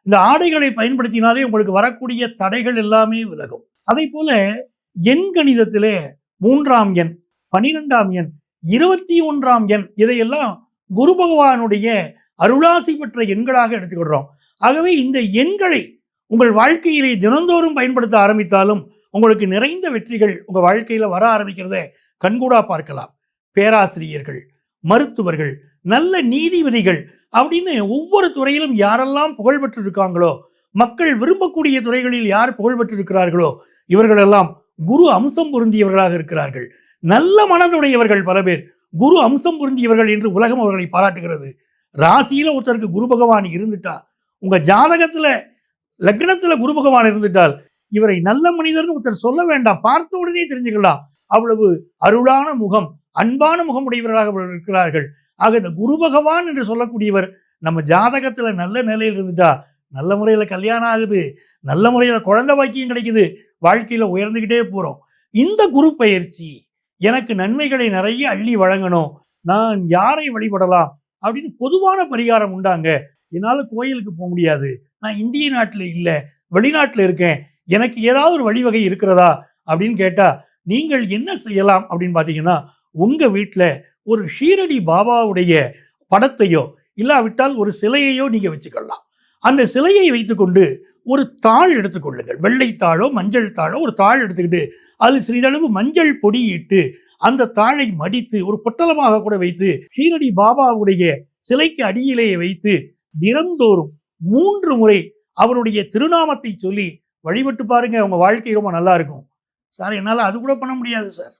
இந்த ஆடைகளை பயன்படுத்தினாலே உங்களுக்கு வரக்கூடிய தடைகள் எல்லாமே விலகும். அதே போல எண் கணிதத்திலே 3ஆம் எண், 12ஆம் எண், 21ஆம் எண் இதையெல்லாம் குரு பகவானுடைய அருளாசி பெற்ற எண்களாக எடுத்துக்கிடுறோம். ஆகவே இந்த எண்களை உங்கள் வாழ்க்கையிலே தினந்தோறும் பயன்படுத்த ஆரம்பித்தாலும் உங்களுக்கு நிறைந்த வெற்றிகள் உங்கள் வாழ்க்கையில் வர ஆரம்பிக்கிறத கண்கூடா பார்க்கலாம். பேராசிரியர்கள், மருத்துவர்கள், நல்ல நீதிபதிகள் அப்படின்னு ஒவ்வொரு துறையிலும் யாரெல்லாம் புகழ்பெற்று இருக்காங்களோ, மக்கள் விரும்பக்கூடிய துறைகளில் யார் புகழ்பெற்று இருக்கிறார்களோ இவர்களெல்லாம் குரு அம்சம் பொருந்தியவர்களாக இருக்கிறார்கள். நல்ல மனதுடையவர்கள் பல பேர் குரு அம்சம் பொருந்தியவர்கள் என்று உலகம் அவர்களை பாராட்டுகிறது. ராசியில ஒருத்தருக்கு குரு பகவான் இருந்துட்டா, உங்க ஜாதகத்துல லக்னத்துல குரு பகவான் இருந்துட்டால் இவரை நல்ல மனிதர்னு ஒருத்தர் சொல்ல வேண்டாம், பார்த்த உடனே தெரிஞ்சுக்கலாம். அவ்வளவு அருளான முகம், அன்பான முகம் உடையவர்களாக அவர்கள் இருக்கிறார்கள். ஆக இந்த குரு பகவான் என்று சொல்லக்கூடியவர் நம்ம ஜாதகத்துல நல்ல நிலையில் இருந்துட்டா நல்ல முறையில கல்யாணம் ஆகுது, நல்ல முறையில குழந்தை பாக்கியம் கிடைக்குது, வாழ்க்கையில உயர்ந்துகிட்டே போறோம். இந்த குரு பயிற்சி எனக்கு நன்மைகளை நிறைய அள்ளி வழங்கணும், நான் யாரை வழிபடலாம் அப்படின்னு பொதுவான பரிகாரம் உண்டாங்க. என்னால கோயிலுக்கு போக முடியாது, நான் இந்திய நாட்டில் இல்லை, வெளிநாட்டில் இருக்கேன், எனக்கு ஏதாவது ஒரு வழிவகை இருக்கிறதா அப்படின்னு கேட்டா நீங்கள் என்ன செய்யலாம் அப்படின்னு பார்த்தீங்கன்னா, உங்க வீட்டில் ஒரு ஷீரடி பாபாவுடைய படத்தையோ இல்லாவிட்டால் ஒரு சிலையையோ நீங்க வச்சுக்கலாம். அந்த சிலையை வைத்துக்கொண்டு ஒரு தாள் எடுத்துக்கொள்ளுங்கள். வெள்ளை தாளோ மஞ்சள் தாளோ ஒரு தாள் எடுத்துக்கிட்டு அது சிறிதளவு மஞ்சள் பொடியிட்டு அந்த தாளை மடித்து ஒரு பொட்டலமாக கூட வைத்து ஷீரடி பாபாவுடைய சிலைக்கு அடியிலேயே வைத்து தினந்தோறும் 3 முறை அவருடைய திருநாமத்தை சொல்லி வழிபட்டு பாருங்க. உங்க வாழ்க்கை ரொம்ப நல்லா இருக்கும். சார் என்னால் அது கூட பண்ண முடியாது சார்,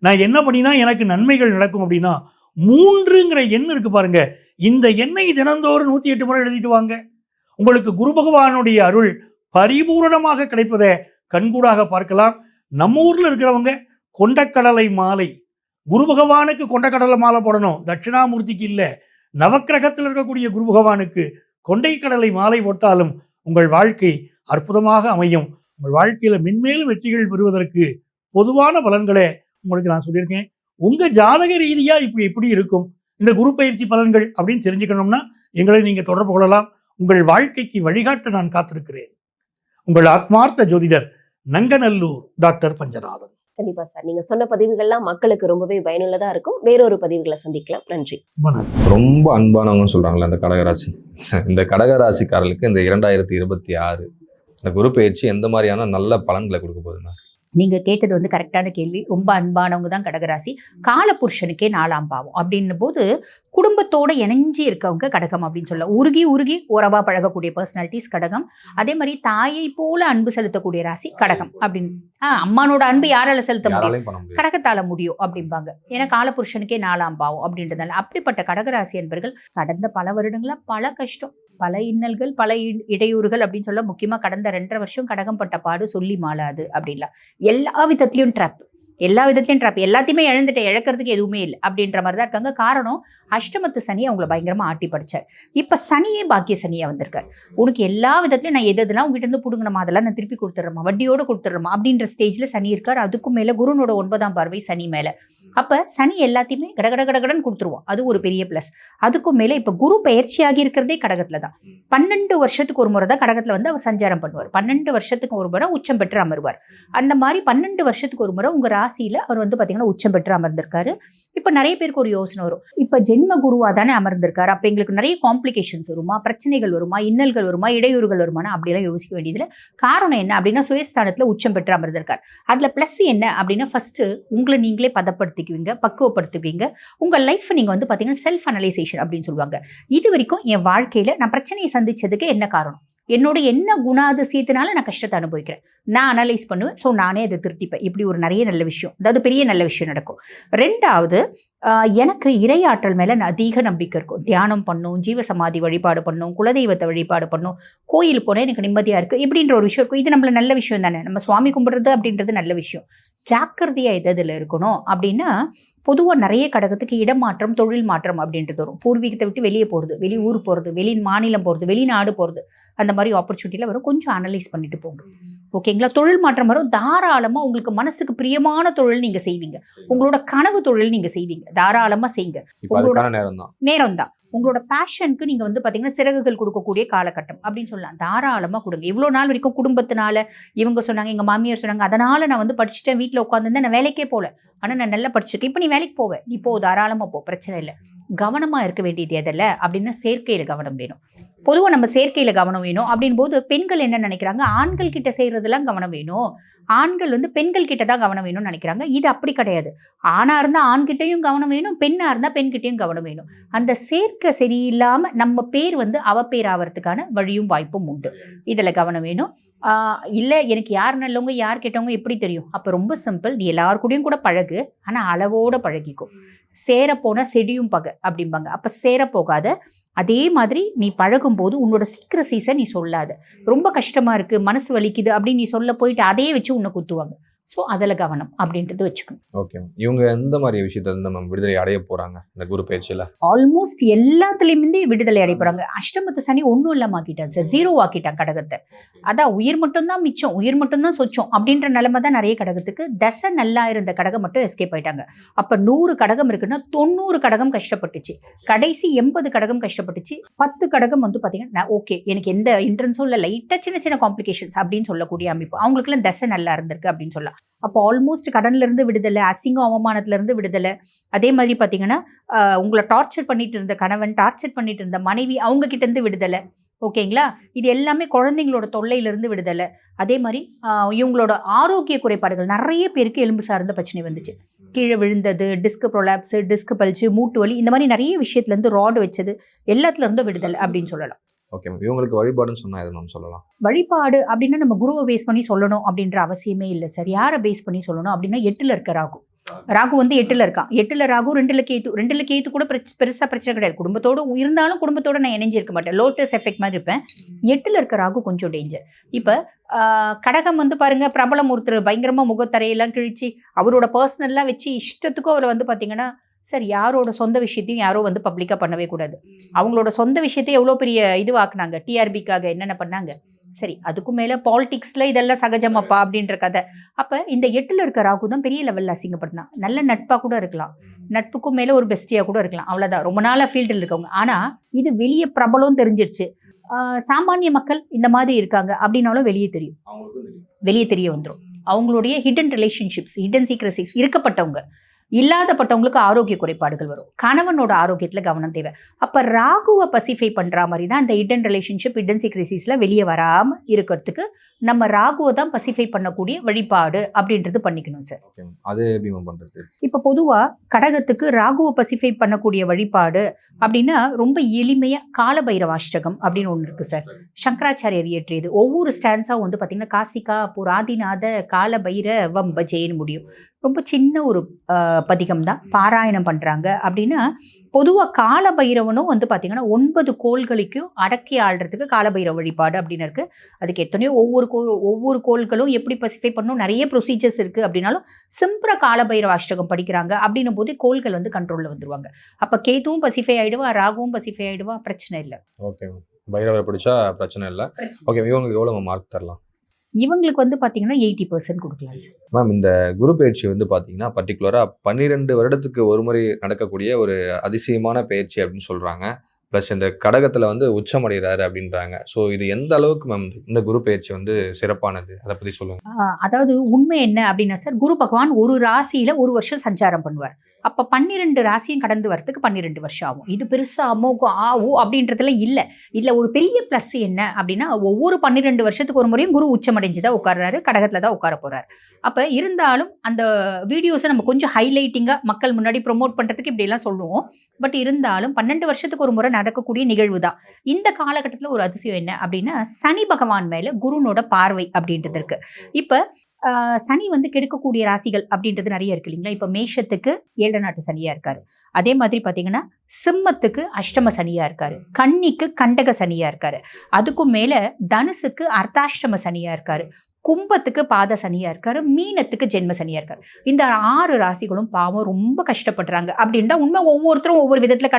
நான் என்ன பண்ணினா எனக்கு நன்மைகள் நடக்கும் அப்படின்னா 3ங்கிற எண் இருக்கு பாருங்க, இந்த எண்ணை தினந்தோறும் 108 முறை எழுதிட்டு வாங்க. உங்களுக்கு குரு பகவானுடைய அருள் பரிபூரணமாக கிடைப்பதை கண்கூடாக பார்க்கலாம். நம்ம ஊர்ல இருக்கிறவங்க கொண்டக்கடலை மாலை, குரு பகவானுக்கு கொண்டக்கடலை மாலை போடணும், தட்சிணாமூர்த்திக்கு இல்லை. நவக்கிரகத்தில் இருக்கக்கூடிய குரு பகவானுக்கு கொண்டைக்கடலை மாலை போட்டாலும் உங்கள் வாழ்க்கை அற்புதமாக அமையும். உங்கள் வாழ்க்கையில மென்மேலும் வெற்றிகள் பெறுவதற்கு பொதுவான பலன்களை உங்களுக்கு நான் சொல்லியிருக்கேன். உங்க ஜாதக ரீதியா இப்படி எப்படி இருக்கும் இந்த குரு பயிற்சி பலன்கள் அப்படின்னு தெரிஞ்சுக்கணும்னா எங்களை நீங்க தொடர்பு கொள்ளலாம். உங்கள் வாழ்க்கைக்கு வழிகாட்ட நான் காத்திருக்கிறேன். உங்கள் ஆத்மார்த்த ஜோதிடர் நங்கநல்லூர் டாக்டர் பஞ்சநாதன். கண்டிப்பா சார், நீங்க சொன்ன பதிவுகள்லாம் மக்களுக்கு ரொம்பவே பயனுள்ளதா இருக்கும். வேறொரு பதிவுகளை சந்திக்கலாம். நன்றி. ரொம்ப அன்பானவங்கன்னு சொல்றாங்களே அந்த கடகராசி, இந்த கடகராசிக்காரர்களுக்கு இந்த 2026 இந்த குரு பயிற்சி எந்த மாதிரியான நல்ல பலன்களை கொடுக்க போகுதுன்னா? நீங்கள் கேட்டது வந்து கரெக்டான கேள்வி. ரொம்ப அன்பானவங்க தான் கடகராசி. காலபுருஷனுக்கே 4ஆம் பாவம் அப்படின்னும் போது குடும்பத்தோடு இணைஞ்சி இருக்கவங்க கடகம் அப்படின்னு சொல்ல, உருகி உருகி உறவாக பழகக்கூடிய பர்சனாலிட்டிஸ் கடகம். அதே மாதிரி தாயை போல அன்பு செலுத்தக்கூடிய ராசி கடகம் அப்படின்னு. அம்மானோட அன்பு யாரால செலுத்த முடியும்? கடகத்தால முடியும் அப்படிம்பாங்க. ஏன்னா காலபுருஷனுக்கே 4ஆம் பாவம் அப்படின்றதுனால அப்படிப்பட்ட கடகராசி என்பர்கள் கடந்த பல வருடங்களா பல கஷ்டம், பல இன்னல்கள், பல இடையூறுகள் அப்படின்னு சொல்ல, முக்கியமாக கடந்த 2.5 வருஷம் கடகம் பட்ட பாடு சொல்லி மாளாது அப்படின்லாம். எல்லா விதத்துலையும் ட்ராப், எல்லாத்தையுமே இழக்கிறதுக்கு எதுவுமே இல்லை அப்படின்ற மாதிரி தான் இருக்காங்க. காரணம் அஷ்டமத்து சனி அவங்கள பயங்கரமாக ஆட்டி படிச்சார். இப்போ சனியே பாக்கிய சனியாக வந்திருக்கார். உனக்கு எல்லா விதத்துலையும் நான் எதெல்லாம் உங்ககிட்ட இருந்து பிடுங்கணுமா அதெல்லாம் நான் திருப்பி கொடுத்துட்றேமா, வட்டியோடு கொடுத்துட்றோமா அப்படின்ற ஸ்டேஜில் சனி இருக்கார். அதுக்கும் மேலே குருனோட 9ஆம் பார்வை சனி மேலே. அப்போ சனி எல்லாத்தையுமே கடகடகடகடன் கொடுத்துருவோம், அது ஒரு பெரிய ப்ளஸ். அதுக்கும் மேலே இப்போ குரு பயிற்சியாகி இருக்கிறதே கடகத்தில் தான். 12 வருஷத்துக்கு ஒரு முறை தான் கடகத்தில் வந்து அவர் சஞ்சாரம் பண்ணுவார். 12 வருஷத்துக்கு ஒரு முறை உச்சம் பெற்று அமர்வார். அந்த மாதிரி 12 வருஷத்துக்கு ஒரு முறை உங்கள் ராசியில் அவர் வந்து பார்த்தீங்கன்னா உச்சம் பெற்று அமர்ந்திருக்காரு. இப்போ நிறைய பேருக்கு ஒரு யோசனை வரும், இப்போ ஜென்ம குருவாக தானே அமர்ந்திருக்காரு, அப்போ எங்களுக்கு நிறைய காம்ப்ளிகேஷன்ஸ் வருமா, பிரச்சனைகள் வருமா, இன்னல்கள் வருமா, இடையூறுகள் வருமானா அப்படியெல்லாம் யோசிக்க வேண்டியதில்லை. காரணம் என்ன அப்படின்னா சுயஸ்தானத்தில் உச்சம் பெற்று அமர்ந்திருக்கார். அதில் ப்ளஸ் என்ன அப்படின்னா ஃபர்ஸ்ட் உங்களை நீங்களே பதப்படுத்திக்குவீங்க, பக்குவப்படுத்துவீங்க. உங்கள் லைஃப்பை நீங்கள் வந்து பார்த்தீங்கன்னா செல்ஃப் அனலைசேஷன் அப்படின்னு சொல்லுவாங்க. இது வரைக்கும் என் வாழ்க்கையில் நான் பிரச்சனையை சந்திச்சதுக்கு என்ன காரணம், என்னோட என்ன குணாதிசயத்தினால நான் கஷ்டத்தை அனுபவிக்கிறேன், நான் அனலைஸ் பண்ணுவேன். ஸோ நானே அதை திருத்திப்பேன். இப்படி ஒரு நிறைய நல்ல விஷயம், அதாவது பெரிய நல்ல விஷயம் நடக்கும். ரெண்டாவது, எனக்கு இறையாற்றல் மேலே அதிக நம்பிக்கை இருக்கும். தியானம் பண்ணும், ஜீவசமாதி வழிபாடு பண்ணும், குலதெய்வத்தை வழிபாடு பண்ணும், கோயில் போனால் எனக்கு நிம்மதியாக இருக்குது இப்படின்ற ஒரு விஷயம் இருக்கும். இது நம்மள நல்ல விஷயம் தானே, நம்ம சுவாமி கும்பிட்றது அப்படின்றது நல்ல விஷயம். ஜாக்கிரதையாக இதில் இருக்கணும் அப்படின்னா, பொதுவாக நிறைய கடகத்துக்கு இடமாற்றம், தொழில் மாற்றம் அப்படின்றது வரும். பூர்வீகத்தை விட்டு வெளியே போகிறது, வெளியூர் போகிறது, வெளி மாநிலம் போகிறது, வெளிநாடு போகிறது, அந்த மாதிரி ஆப்பர்ச்சுனிட்டியில் வரும். கொஞ்சம் அனலைஸ் பண்ணிட்டு போங்க, ஓகேங்களா? தொழில் மாற்றம் வரும். தாராளமாக உங்களுக்கு மனசுக்கு பிரியமான தொழில் நீங்கள் செய்வீங்க, உங்களோட கனவு தொழில் நீங்கள் செய்வீங்க, தாராளமாக செய்யுங்க. உங்களோட நேரம் தான் உங்களோட பேஷனுக்கு நீங்கள் வந்து பார்த்தீங்கன்னா சிறகுகள் கொடுக்கக்கூடிய காலகட்டம் அப்படின்னு சொல்லலாம். தாராளமாக கொடுங்க. இவ்வளோ நாள் வரைக்கும் குடும்பத்தினால இவங்க சொன்னாங்க, எங்கள் மாமியார் சொன்னாங்க, அதனால் நான் வந்து படிச்சுட்டேன், வீட்டில் உட்காந்துருந்தேன், நான் வேலைக்கே போகல, ஆனால் நான் நல்லா படிச்சிருக்கேன், இப்போ நீ வேலைக்கு போவேன், நீ போ, தாராளமாக போ, பிரச்சனை இல்லை. கவனமாக இருக்க வேண்டியது எதில் அப்படின்னா சேர்க்கையில் கவனம் வேணும். பொதுவாக நம்ம சேர்க்கையில் கவனம் வேணும் அப்படின் போது பெண்கள் என்ன நினைக்கிறாங்க, ஆண்கள் கிட்ட செய்கிறதெல்லாம் கவனம் வேணும், ஆண்கள் வந்து பெண்கள் கிட்ட தான் கவனம் வேணும்னு நினைக்கிறாங்க. இது அப்படி கிடையாது. ஆணாக இருந்தால் ஆண்கிட்டையும் கவனம் வேணும், பெண்ணாக இருந்தால் பெண்கிட்டையும் கவனம் வேணும். அந்த சேர்க்கை சரியில்லாமல் நம்ம பேர் வந்து அவ பேர் ஆகிறதுக்கான வழியும் வாய்ப்பும் உண்டு. இதில் கவனம் வேணும். இல்லை எனக்கு யார் நல்லவங்க யார் கெட்டவங்க எப்படி தெரியும்? அப்போ ரொம்ப சிம்பிள், நீ எல்லாருக்கூடையும் கூட பழகு, ஆனால் அளவோடு பழகிக்கும். சேரப்போனால் செடியும் பகை அப்படிம்பாங்க. அப்போ சேரப்போகாத. அதே மாதிரி நீ பழகும்போது உன்னோட சீக்ரசீஸை நீ சொல்லாத. ரொம்ப கஷ்டமாக இருக்குது, மனசு வலிக்குது அப்படின்னு நீ சொல்ல போயிட்டு அதையே வச்சு உன்னை குத்துவாங்க. ஸோ அதில் கவனம் அப்படின்றது வச்சுக்கணும். ஓகே, இவங்க எந்த மாதிரி விஷயத்துல இருந்து நம்ம விடுதலை அடைய போகிறாங்க இந்த குரு பயிற்சியில்? ஆல்மோஸ்ட் எல்லாத்துலேயுமே விடுதலை அடைய போகிறாங்க. அஷ்டமத்து சனி ஒன்றும் இல்லாமல் ஆக்கிட்டான் சார், 0 ஆக்கிட்டான் கடகத்தை. அதான் உயிர் மட்டும்தான் மிச்சம், உயிர் மட்டும்தான் சொச்சம் அப்படின்ற நிலைமை தான் நிறைய கடகத்துக்கு. தசை நல்லா இருந்த கடகம் மட்டும் எஸ்கேப் ஆயிட்டாங்க. அப்போ 100 கடகம் இருக்குன்னா 90 கடகம் கஷ்டப்பட்டுச்சு, கடைசி 80 கடகம் கஷ்டப்பட்டுச்சு. 10 கடகம் வந்து பார்த்தீங்கன்னா ஓகே எனக்கு எந்த இன்ட்ரன்ஸும் இல்லை, லைட்டாக சின்ன சின்ன காம்ப்ளிகேஷன்ஸ் அப்படின்னு சொல்லக்கூடிய அமைப்பு. அவங்களுக்குலாம் தசை நல்லா இருந்திருக்கு அப்படின்னு சொல்லலாம். அப்போ ஆல்மோஸ்ட் கடன்ல இருந்து விடுதலை, அசிங்கம் அவமானத்துல இருந்து விடுதலை. அதே மாதிரி பார்த்தீங்கன்னா உங்களை டார்ச்சர் பண்ணிட்டு இருந்த கணவன், டார்ச்சர் பண்ணிட்டு இருந்த மனைவி, அவங்க கிட்ட இருந்து விடுதலை. ஓகேங்களா? இது எல்லாமே குழந்தைங்களோட தொல்லையிலிருந்து விடுதலை. அதே மாதிரி இவங்களோட ஆரோக்கிய குறைபாடுகள், நிறைய பேருக்கு எலும்பு சார்ந்த பிரச்சனை வந்துச்சு, கீழே விழுந்தது, டிஸ்க் ப்ரொலாப்ஸ், டிஸ்க் பல்ச்சு, மூட்டு வலி, இந்த மாதிரி நிறைய விஷயத்துலேருந்து ராடு வச்சது, எல்லாத்துல இருந்தும் விடுதலை அப்படின்னு சொல்லலாம். ஓகே, இவங்களுக்கு வழிபாடுன்னு சொன்னால் எது நம்ம சொல்லலாம்? வழிபாடு அப்படின்னா நம்ம குருவை பேஸ் பண்ணி சொல்லணும் அப்படின்ற அவசியமே இல்லை சார். யாரை பேஸ் பண்ணி சொல்லணும் அப்படின்னா 8ல் இருக்க ராகு. ராகு வந்து 8ல் இருக்கான். 8ல் ராகு, 2ல் கேத்து. 2ல் கேத்து கூட பெருசாக பிரச்சனை கிடையாது. குடும்பத்தோடு இருந்தாலும் குடும்பத்தோடு நான் இணைஞ்சிருக்க மாட்டேன், லோட்டஸ் எஃபெக்ட் மாதிரி இருப்பேன். 8ல் இருக்க ராகு கொஞ்சம் டேஞ்சர். இப்போ கடகம் வந்து பாருங்க, பிரபலம் ஒருத்தர் பயங்கரமாக முகத்தரையெல்லாம் கிழிச்சு அவரோட பர்சனல்லாம் வச்சு இஷ்டத்துக்கும் அவரை வந்து பார்த்தீங்கன்னா, சார் யாரோட சொந்த விஷயத்தையும் யாரோ வந்து பப்ளிக்காக பண்ணவே கூடாது. அவங்களோட சொந்த விஷயத்தை எவ்வளோ பெரிய இதுவாக்குனாங்க, டிஆர்பிக்காக என்னென்ன பண்ணாங்க. சரி, அதுக்கும் மேலே பாலிடிக்ஸில் இதெல்லாம் சகஜமாப்பா அப்படின்ற கதை. அப்போ இந்த 8ல் இருக்க ராகு தான் பெரிய லெவலில் அசிங்கப்படுத்தினான். நல்ல நட்பாக கூட இருக்கலாம், நட்புக்கும் மேலே ஒரு பெஸ்டியாக கூட இருக்கலாம், அவ்வளோதான். ரொம்ப நாளாக ஃபீல்டில் இருக்கவங்க. ஆனால் இது வெளியே பிரபலம் தெரிஞ்சிருச்சு. சாமானிய மக்கள் இந்த மாதிரி இருக்காங்க அப்படின்னாலும் வெளியே தெரியும், வெளியே தெரிய வந்துடும். அவங்களுடைய ஹிடன் ரிலேஷன்ஷிப்ஸ், ஹிடன் சீக்ரசிஸ் இருக்கப்பட்டவங்க, இல்லாதப்பட்டவங்களுக்கு ஆரோக்கிய குறைபாடுகள் வரும். கணவனோட ஆரோக்கியத்தில் கவனம் தேவை. அப்போ ராகுவை பசிஃபை பண்ணுற மாதிரி தான் இந்த ஹிடன் ரிலேஷன்ஷிப், ஹிடன் சீக்ரசிஸில் வெளியே வராமல் இருக்கிறதுக்கு நம்ம ராகுவை தான் பசிஃபை பண்ணக்கூடிய வழிபாடு அப்படின்றது பண்ணிக்கணும் சார். அது எப்படி பண்ணுறது? இப்போ பொதுவாக கடகத்துக்கு ராகுவை பசிஃபை பண்ணக்கூடிய வழிபாடு அப்படின்னா ரொம்ப எளிமையாக காலபைரவாஷ்டகம் அப்படின்னு ஒன்று இருக்குது சார். சங்கராச்சாரியர் இயற்றியது. ஒவ்வொரு ஸ்டான்ஸாகவும் வந்து பார்த்திங்கன்னா காசிகா புராதிநாத காலபைரவம் பஜேன்னு முடியும். ரொம்ப சின்ன ஒரு பதிகம் தான், பாராயணம் பண்ணுறாங்க. அப்படின்னா பொதுவாக காலபைரவனும் வந்து பார்த்திங்கன்னா 9 கோள்களுக்கும் அடக்கி ஆள்றதுக்கு காலபைரவ வழிபாடு அப்படின்னு இருக்குது. அதுக்கு எத்தனையோ ஒவ்வொரு கோள்களும் எப்படி பசிஃபை பண்ணணும், நிறைய ப்ரொசீஜர்ஸ் இருக்குது. அப்படின்னாலும் சிம்பிளாக காலபைரவ அஷ்டகம் படிக்கிறாங்க அப்படின்னும் போது கோள்கள் வந்து கண்ட்ரோலில் வந்துருவாங்க. அப்போ கேதுவும் பசிஃபை ஆகிடுவா, ராகுவும் பசிஃபை ஆகிடுவா, பிரச்சனை இல்லை. ஓகே, பைரவரை பிடிச்சா பிரச்சனை இல்லை. ஓகே, இவங்களுக்கு எவ்வளோ மார்க் தரலாம்? இவங்களுக்கு வந்து பார்த்தீங்கன்னா 80% கொடுக்கலாம் சார். மேம், இந்த குரு பயிற்சி வந்து பார்த்தீங்கன்னா பர்டிகுலராக 12 வருடத்துக்கு ஒரு முறை நடக்கக்கூடிய ஒரு அதிசயமான பயிற்சி அப்படின்னு சொல்கிறாங்க. ப்ளஸ் இந்த கடகத்தில் வந்து உச்சமடைகிறாரு அப்படின்றாங்க. ஸோ இது எந்த அளவுக்கு மேம் இந்த குரு பயிற்சி வந்து சிறப்பானது, அதை பற்றி சொல்லுங்கள். அதாவது உண்மை என்ன அப்படின்னா சார், குரு பகவான் ஒரு ராசியில் ஒரு வருஷம் சஞ்சாரம் பண்ணுவார். அப்போ 12 ராசியும் கடந்து வரத்துக்கு 12 வருஷம் ஆகும். இது பெருசாக அமோகம் அப்படின்றதுல இல்லை. இதில் ஒரு பெரிய ப்ளஸ் என்ன அப்படின்னா, ஒவ்வொரு 12 வருஷத்துக்கு ஒரு முறையும் குரு உச்சமடைஞ்சு தான் உட்கார்றாரு, கடகத்தில் தான் உட்கார போகிறார். அப்போ இருந்தாலும் அந்த வீடியோஸை நம்ம கொஞ்சம் ஹைலைட்டிங்காக மக்கள் முன்னாடி ப்ரொமோட் பண்ணுறதுக்கு இப்படியெல்லாம் சொல்லுவோம். பட் இருந்தாலும் 12 வருஷத்துக்கு ஒரு முறை நடக்கக்கூடிய நிகழ்வு தான். இந்த காலகட்டத்தில் ஒரு அதிசயம் என்ன அப்படின்னா, சனி பகவான் மேல குருனோட பார்வை அப்படின்றது இருக்கு. இப்ப சனி வந்து கெடுக்கக்கூடிய ராசிகள் அப்படின்றது நிறைய இருக்கு இல்லைங்களா. இப்ப மேஷத்துக்கு 7 நாட்டு சனியா இருக்காரு. அதே மாதிரி பாத்தீங்கன்னா சிம்மத்துக்கு அஷ்டம சனியா இருக்காரு, கன்னிக்கு கண்டக சனியா இருக்காரு, அதுக்கும் மேல தனுசுக்கு அர்த்தாஷ்டம சனியா இருக்காரு, கும்பத்துக்கு பாத சனியா இருக்காரு, மீனத்துக்கு ஜென்ம சனியா இருக்காரு. இந்த 6 ராசிகளும் பாவம் ரொம்ப கஷ்டப்படுறாங்க அப்படின்னா உண்மை. ஒவ்வொருத்தரும் ஒவ்வொரு விதத்துல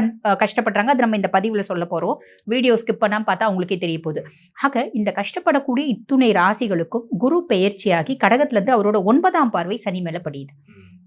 கஷ்டப்படுறாங்க. அது நம்ம இந்த பதிவுல சொல்ல போறோம். வீடியோ ஸ்கிப் பண்ணாம பார்த்தா அவங்களுக்கே தெரிய போகுது. ஆக இந்த கஷ்டப்படக்கூடிய இத்துணை ராசிகளுக்கும் குரு பெயர்ச்சியாகி கடகத்துல இருந்து அவரோட 9ஆம் பார்வை சனி மேல படியுது.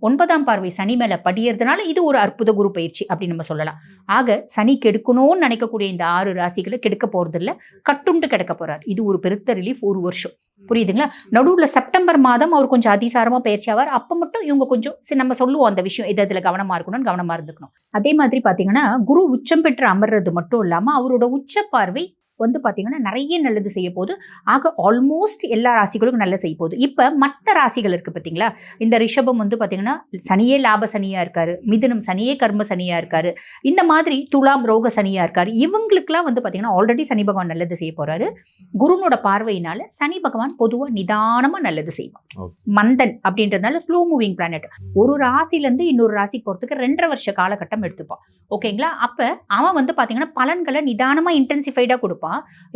9ஆம் பார்வை சனி மேல படியறதுனால இது ஒரு அற்புத குரு பயிற்சி அப்படின்னு நம்ம சொல்லலாம். ஆக சனி கெடுக்கணும்னு நினைக்கக்கூடிய இந்த 6 ராசிகளை கெடுக்க போறது இல்ல, கட்டுண்டு கிடக்க போறார். இது ஒரு பெருத்த ரிலீஃப். 1 வருஷம் புரியுதுங்களா. நடுவுல செப்டம்பர் மாதம் அவர் கொஞ்சம் அதிசாரமா பயிற்சி ஆவார். அப்ப மட்டும் இவங்க கொஞ்சம் நம்ம சொல்லுவோம் அந்த விஷயம் இதுல கவனமா இருக்கணும்னு, கவனமா இருந்துக்கணும். அதே மாதிரி பாத்தீங்கன்னா குரு உச்சம் பெற்று அமர்றது மட்டும் இல்லாம அவரோட உச்ச பார்வை வந்து பாத்தீங்கன்னா நிறைய நல்லது செய்ய போகுது. ஆக ஆல்மோஸ்ட் எல்லா ராசிகளுக்கும் நல்ல செய்ய போகுது. இப்ப மற்ற ராசிகள் இருக்கு பாத்தீங்களா. இந்த ரிஷபம் வந்து பாத்தீங்கன்னா சனியே லாப சனியா இருக்காரு, மிதுனம் சனியே கர்ம சனியா இருக்காரு, இந்த மாதிரி துலாம் ரோக சனியா இருக்காரு. இவங்களுக்குலாம் வந்து பாத்தீங்கன்னா ஆல்ரெடி சனி பகவான் நல்லது செய்ய போறாரு. குருனோட பார்வையினால சனி பகவான் பொதுவா நிதானமா நல்லது செய்வான். மந்தன் அப்படின்றதுனால ஸ்லோ மூவிங் பிளானட். ஒரு ராசில இருந்து இன்னொரு ராசிக்கு போறதுக்கு 2.5 வருஷ காலகட்டம் எடுத்துப்பான். ஓகேங்களா. அப்ப அவன் வந்து பாத்தீங்கன்னா பலன்களை நிதானமா இன்டென்சிஃபைடா கொடுப்பான்.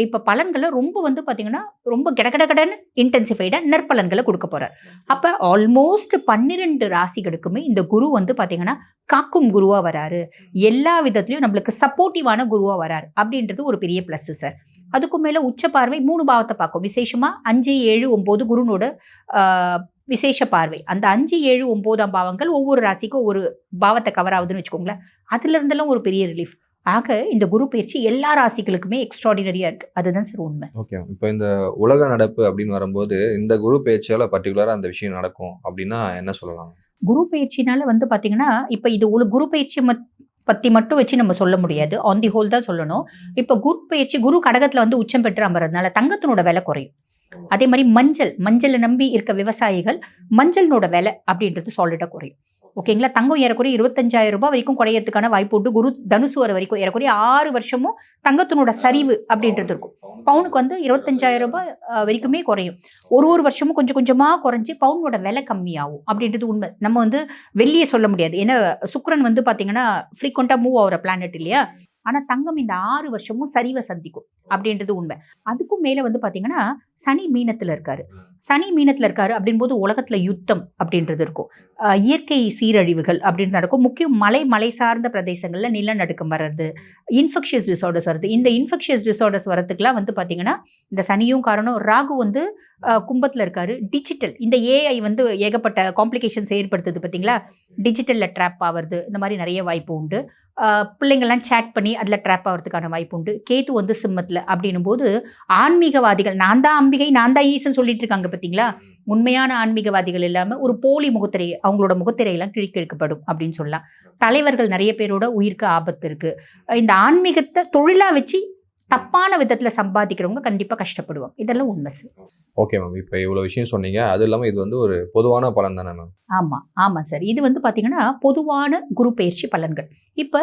இப்ப பலன்களை ரொம்ப வந்து பாத்தீங்கன்னா ரொம்ப கடகடன்னு இன்டென்சிஃபைடா நற்பலன்களை கொடுக்க போறார். அப்ப ஆல்மோஸ்ட் 12 ராசிகளுக்குமே இந்த குரு வந்து பாத்தீங்கன்னா காக்கும் குருவா வராரு. எல்லா விதத்திலயும் நம்மளுக்கு சப்போர்ட்டிவான குருவா வராரு அப்படின்றது ஒரு பெரிய பிளஸ் சார். அதுக்கும் மேல உச்ச பார்வை 3 பாவத்தை பார்க்கும். விசேஷமா 5, 7, 9 குருனோட விசேஷ பார்வை. அந்த 5, 7, 9ஆம் பாவங்கள் ஒவ்வொரு ராசிக்கும் ஒவ்வொரு பாவத்தை கவர் ஆகுதுன்னு வச்சுக்கோங்களேன். அதுல இருந்தெல்லாம் ஒரு பெரிய ரிலீஃப். ஆக இந்த குரு பயிற்சி எல்லா ராசிகளுக்குமே எக்ஸ்ட்ராடினரியா இருக்கு. அதுதான் சார் உண்மை. ஓகே. இப்போ இந்த உலக நடப்பு அப்படின்னு வரும்போது இந்த குரு பயிற்சியால பர்டிகுலரா அந்த விஷயம் நடக்கும் அப்படின்னா என்ன சொல்லலாம்? குரு பயிற்சினால வந்து பாத்தீங்கன்னா இப்ப இது குரு பயிற்சி பத்தி மட்டும் வச்சு நம்ம சொல்ல முடியாது. ஆன் தி ஹோல் தான் சொல்லணும். இப்ப குரு பயிற்சி குரு கடகத்துல வந்து உச்சம் பெற்று அமர்றதுனால தங்கத்தினோட விலை குறையும். அதே மாதிரி மஞ்சளை நம்பி இருக்க விவசாயிகள் மஞ்சளோட விலை அப்படின்றது சாலிடா குறையும். ஓகேங்களா. தங்கம் ஏறக்குறைய 25,000 ரூபாய் வரைக்கும் குறையறதுக்கான வாய்ப்பு உண்டு. குரு தனுசு வர வரைக்கும் ஏறக்குறைய 6 வருஷமும் தங்கத்தினோட சரிவு அப்படின்றது இருக்கும். பவுனுக்கு வந்து 25,000 ரூபாய் வரைக்குமே குறையும். ஒரு வருஷமும் கொஞ்சம் கொஞ்சமா குறைஞ்சி பவுனோட விலை கம்மியாகும் அப்படின்றது உண்மை. நம்ம வந்து வெள்ளியை சொல்ல முடியாது. ஏன்னா சுக்கிரன் வந்து பாத்தீங்கன்னா ஃப்ரீக்வெண்டா மூவ் ஆகிற பிளானட் இல்லையா. ஆனா தங்கம் இந்த 6 வருஷமும் சரிவை சந்திக்கும் அப்படின்றது உண்மை. அதுக்கும் மேல வந்து பாத்தீங்கன்னா சனி மீனத்துல இருக்காரு. சனி மீனத்துல இருக்காரு அப்படின் போது உலகத்துல யுத்தம் அப்படின்றது இருக்கும். இயற்கை சீரழிவுகள் அப்படின்னு நடக்கும். முக்கியம் மலை சார்ந்த பிரதேசங்கள்ல நிலநடுக்கம் வர்றது, இன்ஃபெக்ஷியஸ் டிசார்டர்ஸ் வருது. இந்த இன்ஃபெக்ஷியஸ் டிசார்டர்ஸ் வரதுக்குலாம் வந்து பாத்தீங்கன்னா இந்த சனியும் காரணம். ராகு வந்து கும்பத்துல இருக்காரு. டிஜிட்டல் இந்த ஏஐ வந்து ஏகப்பட்ட காம்ப்ளிகேஷன்ஸ் ஏற்படுத்துது பார்த்தீங்களா. டிஜிட்டல்ல ட்ராப் ஆகிறது இந்த மாதிரி நிறைய வாய்ப்பு உண்டு. பிள்ளைங்கள்லாம் சேட் பண்ணி அதில் ட்ராப் ஆகிறதுக்கான வாய்ப்பு உண்டு. கேத்து வந்து சிம்மத்தில் அப்படின்னும் போது ஆன்மீகவாதிகள் நான் தான் அம்பிகை நான் தான் ஈசன் சொல்லிட்டு இருக்காங்க பார்த்தீங்களா. உண்மையான ஆன்மீகவாதிகள் இல்லாமல் ஒரு போலி முகத்திரை அவங்களோட முகத்திரையெல்லாம் கிழிக்கெடுக்கப்படும் அப்படின்னு சொல்லலாம். தலைவர்கள் நிறைய பேரோட உயிருக்கு ஆபத்து இருக்கு. இந்த ஆன்மீகத்தை தொழிலாக வச்சு தப்பான விதத்தில் சம்பாதிக்கிறவங்க கண்டிப்பாக கஷ்டப்படுவாங்க. இதெல்லாம் உண்மை சார். Okay ma'am. இப்போ இவ்வளோ விஷயம் சொன்னீங்க. அது இல்லாமல் இது வந்து ஒரு பொதுவான பலன் தானே மேம்? ஆமாம் சார். இது வந்து பார்த்தீங்கன்னா பொதுவான குரு பயிற்சி பலன்கள். இப்போ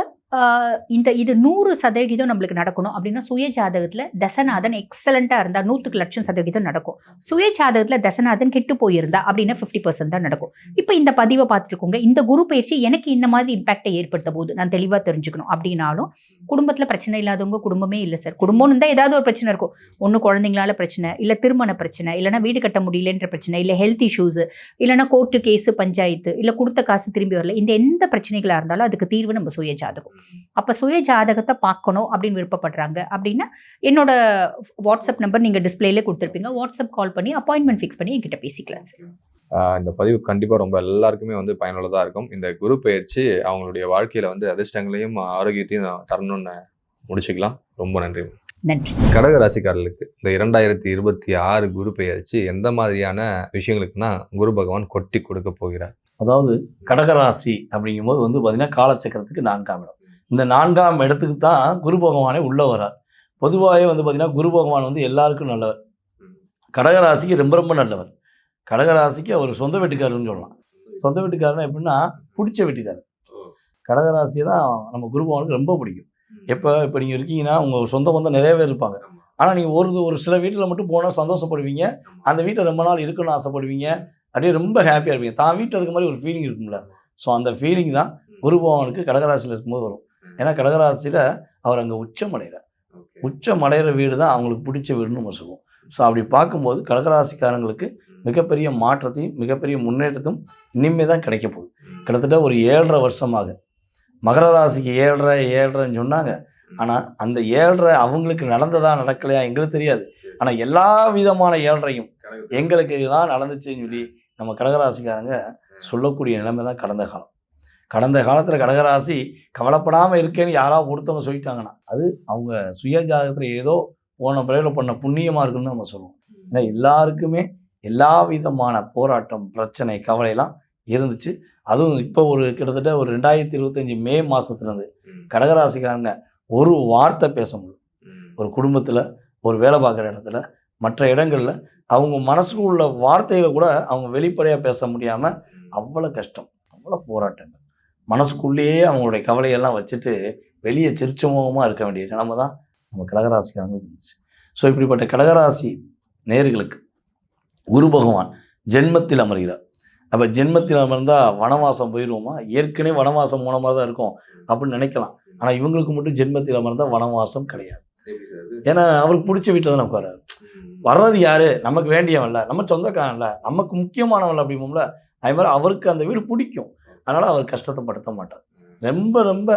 இது 100% நம்மளுக்கு நடக்கணும் அப்படின்னா சுய ஜாதகத்தில் தசநாதன் எக்ஸலண்ட்டாக இருந்தால் 100% நடக்கும். சுய ஜாதகத்தில் தசநாதன் கெட்டு போயிருந்தா அப்படின்னா 50% தான் நடக்கும். இப்போ இந்த பதிவை பார்த்துருக்கோங்க. இந்த குரு பயிற்சி எனக்கு இந்த மாதிரி இம்பாக்டை ஏற்படுத்த போது நான் தெளிவாக தெரிஞ்சுக்கணும் அப்படின்னாலும் குடும்பத்தில் பிரச்சனை இல்லாதவங்க குடும்பமே இல்லை சார். குடும்பம்னு இருந்தால் ஏதாவது ஒரு பிரச்சனை இருக்கும். ஒன்று குழந்தைங்களால பிரச்சனை, இல்லை திருமண பிரச்சனை, இல்லைனா வீடு கட்ட முடியலன்ற பிரச்சனை, இல்லை ஹெல்த் இஷ்யூஸ், இல்லைனா கோர்ட்டு கேஸு பஞ்சாயத்து, இல்லை கொடுத்த காசு திரும்பி வரல, இந்த எந்த பிரச்சனைகளாக இருந்தாலும் அதுக்கு தீர்வு நம்ம சுய ஜாதகம். அப்போ சுய ஜாதகத்தை பார்க்கணும் அப்படின்னு விருப்பப்படுறாங்க அப்படின்னா என்னோட வாட்ஸ்அப் நம்பர் நீங்கள் டிஸ்பிளேலே கொடுத்துருப்பீங்க. வாட்ஸ்அப் கால் பண்ணி அப்பாயின்மெண்ட் ஃபிக்ஸ் பண்ணி என்கிட்ட பேசிக்கலாம் சார். இந்த பதிவு கண்டிப்பாக ரொம்ப எல்லாருக்குமே வந்து பயனுள்ளதாக இருக்கும். இந்த குரு பயிற்சி அவங்களுடைய வாழ்க்கையில் வந்து அதிர்ஷ்டங்களையும் ஆரோக்கியத்தையும் தரணும்னு முடிச்சுக்கலாம். ரொம்ப நன்றி. நன்றி. கடக ராசிக்காரர்களுக்கு இந்த 2026 குரு பெயர்ச்சி எந்த மாதிரியான விஷயங்களுக்குன்னா குரு பகவான் கொட்டி கொடுக்க போகிறார்? அதாவது கடகராசி அப்படிங்கும்போது வந்து பார்த்தீங்கன்னா காலச்சக்கரத்துக்கு 4ஆம் இடம். இந்த 4ஆம் இடத்துக்கு தான் குரு பகவானே உள்ளே வரார். பொதுவாகவே வந்து பார்த்தீங்கன்னா குரு பகவான் வந்து எல்லாருக்கும் நல்லவர். கடகராசிக்கு ரொம்ப ரொம்ப நல்லவர். கடகராசிக்கு அவர் சொந்த வீட்டுக்காரர்னு சொல்லலாம். சொந்த வீட்டுக்காரனா எப்படின்னா பிடிச்ச வீட்டுக்காரர். கடகராசியை தான் நம்ம குரு பகவானுக்கு ரொம்ப பிடிக்கும். இப்போ நீங்கள் இருக்கீங்கன்னா உங்கள் சொந்த பந்தம் நிறைய பேர் இருப்பாங்க. ஆனால் நீங்கள் ஒரு சில வீட்டில் மட்டும் போனால் சந்தோஷப்படுவீங்க, அந்த வீட்டில் ரொம்ப நாள் இருக்கணும்னு ஆசைப்படுவீங்க, அப்படியே ரொம்ப ஹாப்பியாக இருப்பீங்க. தான் வீட்டில் இருக்க மாதிரி ஒரு ஃபீலிங் இருக்கும்ல. ஸோ அந்த ஃபீலிங் தான் குரு பகவானுக்கு கடகராசியில் இருக்கும்போது வரும். ஏன்னா கடகராசியில் அவர் அங்கே உச்சம் அடைகிறார். உச்சம் அடைகிற வீடு தான் அவங்களுக்கு பிடிச்ச வீடுன்னு நம்ம சொல்லுவோம். ஸோ அப்படி பார்க்கும்போது கடகராசிக்காரங்களுக்கு மிகப்பெரிய மாற்றத்தையும் மிகப்பெரிய முன்னேற்றத்தையும் இனிமே தான் கிடைக்க போகுது. கிட்டத்தட்ட ஒரு 7.5 வருஷமாக மகர ராசிக்கு 7.5 சொன்னாங்க. ஆனால் அந்த 7.5 அவங்களுக்கு நடந்ததா நடக்கலையா எங்களுக்கு தெரியாது. ஆனால் எல்லா விதமான 7.5யும் எங்களுக்கு தான் நடந்துச்சுன்னு சொல்லி நம்ம கடகராசிக்காரங்க சொல்லக்கூடிய நிலைமை தான் கடந்த காலம். கடந்த காலத்தில் கடகராசி கவலைப்படாமல் இருக்கேன்னு யாராவது ஒருத்தவங்க சொல்லிட்டாங்கன்னா அது அவங்க சுய ஜாதகத்தில் ஏதோ போன பிறகு பண்ண புண்ணியமாக இருக்குன்னு நம்ம சொல்லுவோம். ஏன்னா எல்லாருக்குமே எல்லா விதமான போராட்டம், பிரச்சனை, கவலையெல்லாம் இருந்துச்சு. அதுவும் இப்போ கிட்டத்தட்ட ஒரு 2025 மே மாதத்துலேருந்து கடகராசிக்காரங்க ஒரு வார்த்தை பேச முடியும். ஒரு குடும்பத்தில், ஒரு வேலை பார்க்குற இடத்துல, மற்ற இடங்களில் அவங்க மனசுக்கு உள்ள வார்த்தைகளை கூட அவங்க வெளிப்படையாக பேச முடியாமல் அவ்வளோ கஷ்டம், அவ்வளோ போராட்டங்கள், மனசுக்குள்ளேயே அவங்களுடைய கவலையெல்லாம் வச்சுட்டு வெளியே சிரிச்சமுகமாக இருக்க வேண்டிய நிலைமை தான் நம்ம கடகராசிக்காரங்க இருந்துச்சு. ஸோ இப்படிப்பட்ட கடகராசி நேயர்களுக்கு குரு பகவான் ஜென்மத்தில் அமர்கிறார். அப்போ ஜென்மத்தில் அமர்ந்தால் வனவாசம் போயிடுவோமா? ஏற்கனவே வனவாசம் மூலமாக தான் இருக்கும் அப்படின்னு நினைக்கலாம். ஆனால் இவங்களுக்கு மட்டும் ஜென்மத்தில் அமர்ந்தால் வனவாசம் கிடையாது. ஏன்னா அவருக்கு பிடிச்ச வீட்டில் தான் உட்காராரு. வர்றது யார்? நமக்கு வேண்டியவன்ல, நம்ம சொந்தக்காரன்ல, நமக்கு முக்கியமானவன்ல அப்படிம்போம்ல. அது மாதிரி அவருக்கு அந்த வீடு பிடிக்கும். அதனால் அவர் கஷ்டத்தைப்படுத்த மாட்டார். ரொம்ப ரொம்ப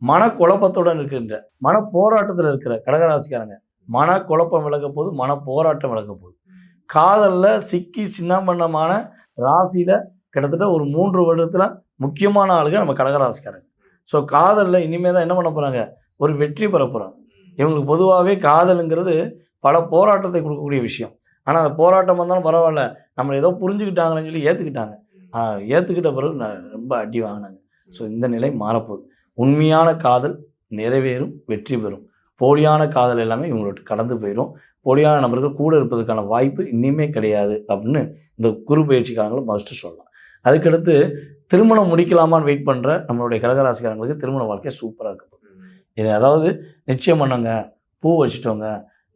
மனக்குழப்பத்துடன் இருக்கின்ற, மன போராட்டத்தில் இருக்கிற கடகராசிக்காரங்க மனக்குழப்பம் விலக போகுது, மன போராட்டம் விலக போகுது. காதலில் சிக்கி சின்னமன்னமான ராசியில் கிட்டத்தட்ட ஒரு 3 வருடத்தில் முக்கியமான ஆளுங்க நம்ம கடகராசிக்காரங்க. ஸோ காதலில் இனிமேல் தான் என்ன பண்ண போகிறாங்க? ஒரு வெற்றி பெற போகிறாங்க. இவங்களுக்கு பொதுவாகவே காதலுங்கிறது பல போராட்டத்தை கொடுக்கக்கூடிய விஷயம். ஆனால் அந்த போராட்டம் வந்தாலும் பரவாயில்ல, நம்மளை ஏதோ புரிஞ்சுக்கிட்டாங்களேன்னு சொல்லி ஏற்றுக்கிட்டாங்க. ஏற்றுக்கிட்ட பிறகு ரொம்ப அடி வாங்கினாங்க. ஸோ இந்த நிலை மாறப்போகுது. உண்மையான காதல் நிறைவேறும், வெற்றி பெறும். போலியான காதல் எல்லாமே இவங்களோட கடந்து போயிடும். போலியான நபர்கள் கூட இருப்பதற்கான வாய்ப்பு இனிமே கிடையாது அப்படின்னு இந்த குரு பயிற்சிக்காரங்களும் மஸ்ட்டு சொல்லலாம். அதுக்கடுத்து திருமணம் முடிக்கலாமான்னு வெயிட் பண்ணுற நம்மளுடைய கடகராசிக்காரங்களுக்கு திருமண வாழ்க்கை சூப்பராக இருக்கும். இது அதாவது நிச்சயம் பண்ணாங்க, பூ வச்சுட்டோங்க,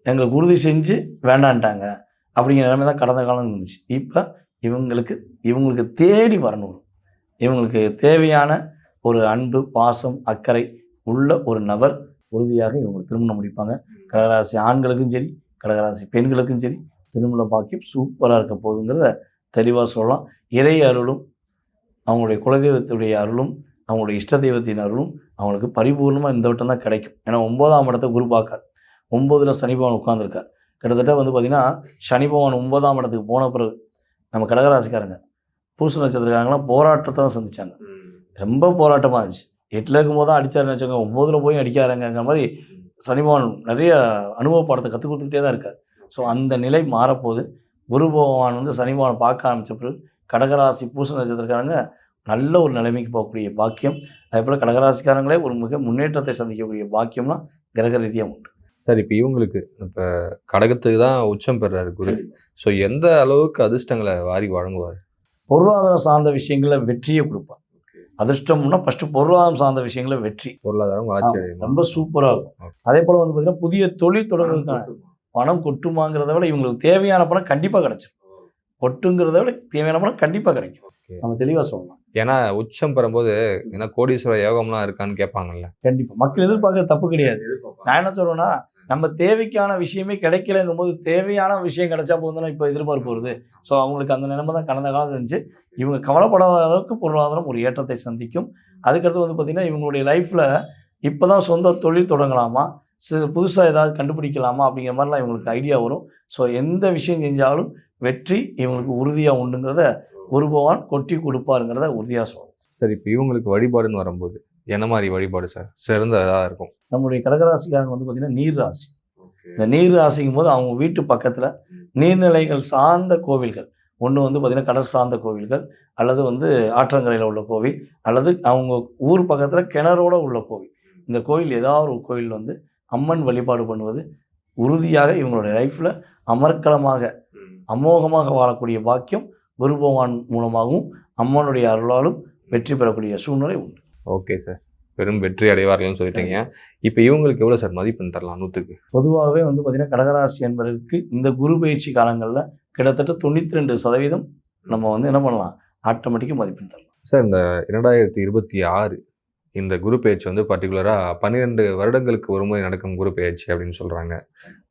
எங்களுக்கு உறுதி செஞ்சு வேண்டான்ட்டாங்க அப்படிங்கிற நிலைமை தான் கடந்த காலம் இருந்துச்சு. இப்போ இவங்களுக்கு தேடி வரணும். இவங்களுக்கு தேவையான ஒரு அன்பு, பாசம், அக்கறை உள்ள ஒரு நபர் உறுதியாக இவங்களுக்கு திருமணம் முடிப்பாங்க. கடகராசி ஆண்களுக்கும் சரி, கடகராசி பெண்களுக்கும் சரி திருமண பாக்கியம் சூப்பராக இருக்க போகுதுங்கிறத தெளிவாக சொல்லலாம். இறை அருளும், அவங்களுடைய குலதெய்வத்துடைய அருளும், அவங்களுடைய இஷ்ட தெய்வத்தின் அருளும் அவங்களுக்கு பரிபூர்ணமாக இந்த வட்டம் தான் கிடைக்கும். ஏன்னா 9ஆம் இடத்தை குரு பார்க்கார், 9ல் சனி பகவான் உட்காந்துருக்கார். கிட்டத்தட்ட பார்த்திங்கன்னா சனி பகவான் 9ஆம் இடத்துக்கு போன பிறகு நம்ம கடகராசிக்காரங்க பூச நட்சத்திரக்காரங்களாம் போராட்டத்தை தான் சந்திச்சாங்க. ரொம்ப போராட்டமாக இருந்துச்சு. 8ல் இருக்கும்போது தான் அடித்தாருன்னு வச்சுக்கோங்க, 9ல் போய் அடிக்காருங்கிற மாதிரி சனி பகவான் நிறைய அனுபவ பாடத்தை கற்றுக் கொடுத்துக்கிட்டே தான் இருக்கார். ஸோ அந்த நிலை மாறப்போகுது. குரு பகவான் சனி பகவான் பார்க்க ஆரம்பித்த பிறகு கடகராசி பூச நட்சத்திரக்காரங்க நல்ல ஒரு நிலைமைக்கு போகக்கூடிய பாக்கியம், அதே போல் கடகராசிக்காரங்களே ஒரு மிக முன்னேற்றத்தை சந்திக்கக்கூடிய பாக்கியம்லாம் கிரக ரீதியாக உண்டு. சார், இப்போ இவங்களுக்கு இப்போ கடகத்துக்கு தான் உச்சம் பெறாரு குரு. ஸோ எந்த அளவுக்கு அதிர்ஷ்டங்களை வாரி வழங்குவார்? பொருளாதாரம் சார்ந்த விஷயங்களில் வெற்றியை கொடுப்பார். அதிர்ஷ்டம்னா ஃபஸ்ட்டு பொருளாதாரம் சார்ந்த விஷயங்களில் வெற்றி, பொருளாதாரம் வளர்ச்சி அடையும், ரொம்ப சூப்பராக இருக்கும். அதே போல் பார்த்தீங்கன்னா புதிய தொழில் தொடங்குறதுக்கான பணம் கொட்டுமாங்கிறத விட இவங்களுக்கு தேவையான பணம் கண்டிப்பாக கிடைச்சிடும். கொட்டுங்கிறத விட தேவையான பணம் கண்டிப்பாக கிடைக்கும். நம்ம தெளிவாக சொல்லலாம். ஏன்னா உச்சம் பெறும்போது ஏன்னா கோடீஸ்வர யோகம்லாம் இருக்கான்னு கேட்பாங்கல்ல. கண்டிப்பாக மக்கள் எதிர்பார்க்க தப்பு கிடையாது. நான் என்ன சொல்றேன்னா, நம்ம தேவைக்கான விஷயமே கிடைக்கலங்கும் போது தேவையான விஷயம் கிடைச்சா போதும் இப்போ எதிர்பார்ப்பு வருது. ஸோ அவங்களுக்கு அந்த நிலைமை தான் கடந்த காலம் இருந்துச்சு. இவங்க கவலைப்படாத அளவுக்கு பொருளாதாரம் ஒரு ஏற்றத்தை சந்திக்கும். அதுக்கடுத்து பார்த்திங்கன்னா இவங்களுடைய லைஃப்பில் இப்போ தான் சொந்த தொழில் தொடங்கலாமா, புதுசாக ஏதாவது கண்டுபிடிக்கலாமா அப்படிங்கிற மாதிரிலாம் இவங்களுக்கு ஐடியா வரும். ஸோ எந்த விஷயம் செஞ்சாலும் வெற்றி இவங்களுக்கு உறுதியாக உண்டுங்கிறத குரு பகவான் கொட்டி கொடுப்பாருங்கிறத உறுதியாக சொல்லணும். சரி, இப்போ இவங்களுக்கு வழிபாடுன்னு வரும்போது என்ன மாதிரி வழிபாடு சார் சிறந்ததாக இருக்கும்? நம்முடைய கடகராசிக்காரங்க பார்த்திங்கன்னா நீர் ராசி. இந்த நீர் ராசிக்கும் போது அவங்க வீட்டு பக்கத்தில் நீர்நிலைகள் சார்ந்த கோவில்கள், ஒன்று பார்த்திங்கன்னா கடல் சார்ந்த கோவில்கள், அல்லது ஆற்றங்கரையில் உள்ள கோவில், அல்லது அவங்க ஊர் பக்கத்தில் கிணறோடு உள்ள கோவில். இந்த கோவில் ஏதாவது ஒரு கோவில் அம்மன் வழிபாடு பண்ணுவது உறுதியாக இவங்களுடைய லைஃப்பில் அமர்க்கலமாக அமோகமாக வாழக்கூடிய பாக்கியம் குரு பகவான் மூலமாகவும் அம்மனுடைய அருளாலும் வெற்றி பெறக்கூடிய சூழ்நிலை உண்டு. ஓகே சார், பெரும் வெற்றி அடைவார்கள்னு சொல்லிட்டீங்க. இப்போ இவங்களுக்கு எவ்வளோ சார் மதிப்பெண் தரலாம் 100க்கு? பொதுவாகவே வந்து பார்த்தீங்கன்னா கடகராசி என்பதற்கு இந்த குரு பயிற்சி காலங்களில் கிட்டத்தட்ட 92% நம்ம வந்து என்ன பண்ணலாம், ஆட்டோமேட்டிக்காக மதிப்பெண் தரலாம். சார் இந்த 2026 இந்த குரு பயிற்சி வந்து பர்டிகுலராக 12 வருடங்களுக்கு ஒரு முறை நடக்கும் குரு பயிற்சி அப்படின்னு சொல்கிறாங்க.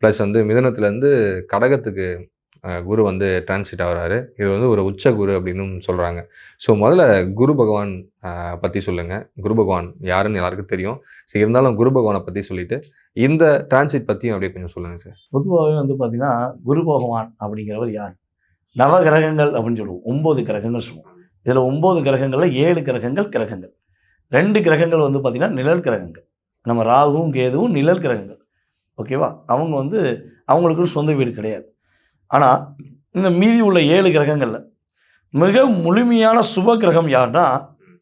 ப்ளஸ் வந்து மிதனத்துலேருந்து கடகத்துக்கு குரு வந்து டிரான்சிட் ஆகிறாரு. இது வந்து ஒரு உச்ச குரு அப்படின்னு சொல்கிறாங்க. ஸோ முதல்ல குரு பகவான் பற்றி சொல்லுங்கள். குரு பகவான் யாருன்னு எல்லாருக்கும் தெரியும். சரி, இருந்தாலும் குரு பகவானை பற்றி சொல்லிவிட்டு இந்த டிரான்சிட் பற்றியும் அப்படியே கொஞ்சம் சொல்லுங்கள் சார். பொதுவாகவே வந்து பார்த்தீங்கன்னா குரு பகவான் அப்படிங்கிறவர் யார், நவ கிரகங்கள் அப்படின்னு சொல்லுவோம். 9 கிரகங்கள் சொல்லுவோம். இதில் 9 கிரகங்களில் 7 கிரகங்கள் 2 கிரகங்கள் வந்து பார்த்திங்கன்னா நிழல் கிரகங்கள். நம்ம ராகுவும் கேதுவும் நிழல் கிரகங்கள். ஓகேவா? அவங்க வந்து அவங்களுக்கு சொந்த வீடு கிடையாது. ஆனால் இந்த மீதி உள்ள 7 கிரகங்களில் மிக முழுமையான சுப கிரகம் யாருன்னா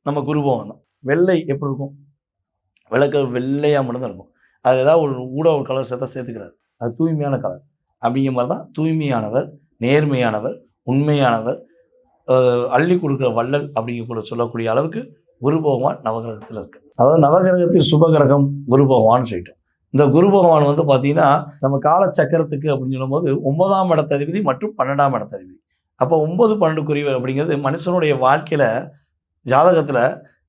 நம்ம குரு பகவான் தான். வெள்ளை எப்படி இருக்கும், வெள்ளையாக மட்டும்தான் இருக்கும். அது ஏதாவது ஒரு கலர் சேர்த்துக்கிறாரு, அது தூய்மையான கலர். அப்படிங்கிற மாதிரி தான் தூய்மையானவர், நேர்மையானவர், உண்மையானவர், அள்ளி கொடுக்குற வள்ளல் அப்படிங்கிற சொல்லக்கூடிய அளவுக்கு குரு பகவான் நவகிரகத்தில் இருக்குது. அதாவது நவகிரகத்தில் சுபகிரகம் குரு பகவான் சொல்லிட்டோம். இந்த குரு பகவான் வந்து பார்த்தீங்கன்னா நம்ம காலச்சக்கரத்துக்கு அப்படின்னு சொல்லும்போது 9ஆம் இடத்ததிபதி மற்றும் 12ஆம் இடத்ததிபதி. அப்போ 9, 12 குறிவு அப்படிங்கிறது மனுஷனுடைய வாழ்க்கையில் ஜாதகத்தில்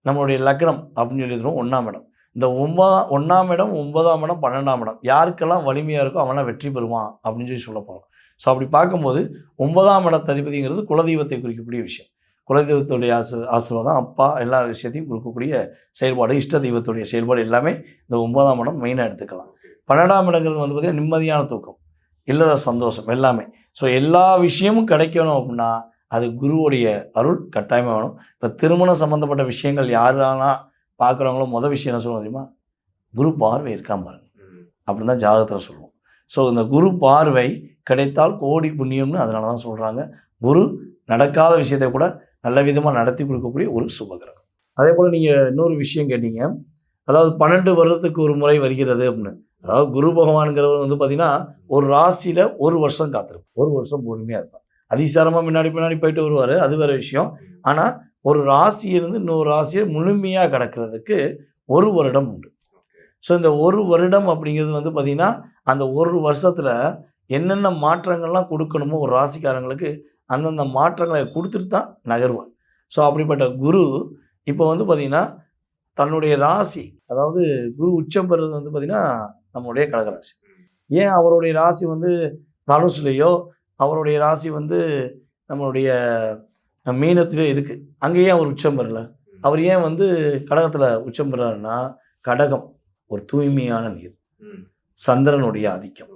நம்மளுடைய லக்னம் அப்படின்னு சொல்லிடுறோம் 1ஆம் இடம். இந்த 1ஆம் இடம், 9ஆம் இடம், 12ஆம் இடம் யாருக்கெல்லாம் வலிமையாக இருக்கோ அவனா வெற்றி பெறுவான் அப்படின்னு சொல்ல போகிறோம். ஸோ அப்படி பார்க்கும்போது 9ஆம் இடத்ததிபதிங்கிறது குலதெய்வத்தை குறிக்கக்கூடிய விஷயம். குலதெய்வத்துடைய ஆசீர்வாதம், அப்பா எல்லா விஷயத்தையும் கொடுக்கக்கூடிய செயல்பாடு, இஷ்ட தெய்வத்துடைய செயல்பாடு எல்லாமே இந்த 9ஆம் இடம் மெயினாக எடுத்துக்கலாம். 12ஆம் இடங்கிறது வந்து பார்த்திங்கன்னா நிம்மதியான தூக்கம், இல்லற சந்தோஷம் எல்லாமே. ஸோ எல்லா விஷயமும் கிடைக்கணும் அப்படின்னா அது குருவுடைய அருள் கட்டாயமாக வேணும். இப்போ திருமணம் சம்மந்தப்பட்ட விஷயங்கள் யாரெல்லாம் பார்க்குறவங்களோ மொதல் விஷயம் என்ன சொல்லுவோம் தெரியுமா, குரு பார்வை இருக்காம பாருங்க அப்படின்னு தான் ஜாதகத்தில் சொல்லுவோம். ஸோ இந்த குரு பார்வை கிடைத்தால் கோடி புண்ணியம்னு அதனால தான் சொல்கிறாங்க. குரு நடக்காத விஷயத்தை கூட நல்ல விதமாக நடத்தி கொடுக்கக்கூடிய ஒரு சுபகிரகம். அதே போல் நீங்கள் இன்னொரு விஷயம் கேட்டீங்க, அதாவது 12 வருடத்துக்கு ஒரு முறை வருகிறது அப்படின்னு. அதாவது குரு பகவான்கிறவர் வந்து பார்த்திங்கன்னா ஒரு ராசியில் 1 வருஷம் காத்திருக்கும், 1 வருஷம் பொறுமையாக இருப்பார். அதிசாரமாக பின்னாடி போயிட்டு வருவார், அது வேறு விஷயம். ஆனால் ஒரு ராசியிலிருந்து இன்னொரு ராசியை முழுமையாக கடக்கிறதுக்கு 1 வருடம் உண்டு. ஸோ இந்த 1 வருடம் அப்படிங்கிறது வந்து பார்த்திங்கன்னா அந்த 1 வருஷத்தில் என்னென்ன மாற்றங்கள்லாம் கொடுக்கணுமோ ஒரு ராசிக்காரங்களுக்கு அந்தந்த மாற்றங்களை கொடுத்துட்டு தான் நகர்வார். ஸோ அப்படிப்பட்ட குரு இப்போ வந்து பார்த்திங்கன்னா தன்னுடைய ராசி, அதாவது குரு உச்சம் பெறுறது வந்து பார்த்திங்கன்னா நம்மளுடைய கடகராசி. ஏன் அவருடைய ராசி வந்து தனுசுலையோ, அவருடைய ராசி வந்து நம்மளுடைய மீனத்திலே இருக்குது, அங்கேயே அவர் உச்சம் பெறல. அவர் ஏன் வந்து கடகத்தில் உச்சம் பெறாருன்னா, கடகம் ஒரு தூய்மையான நீர், சந்திரனுடைய ஆதிக்கம்.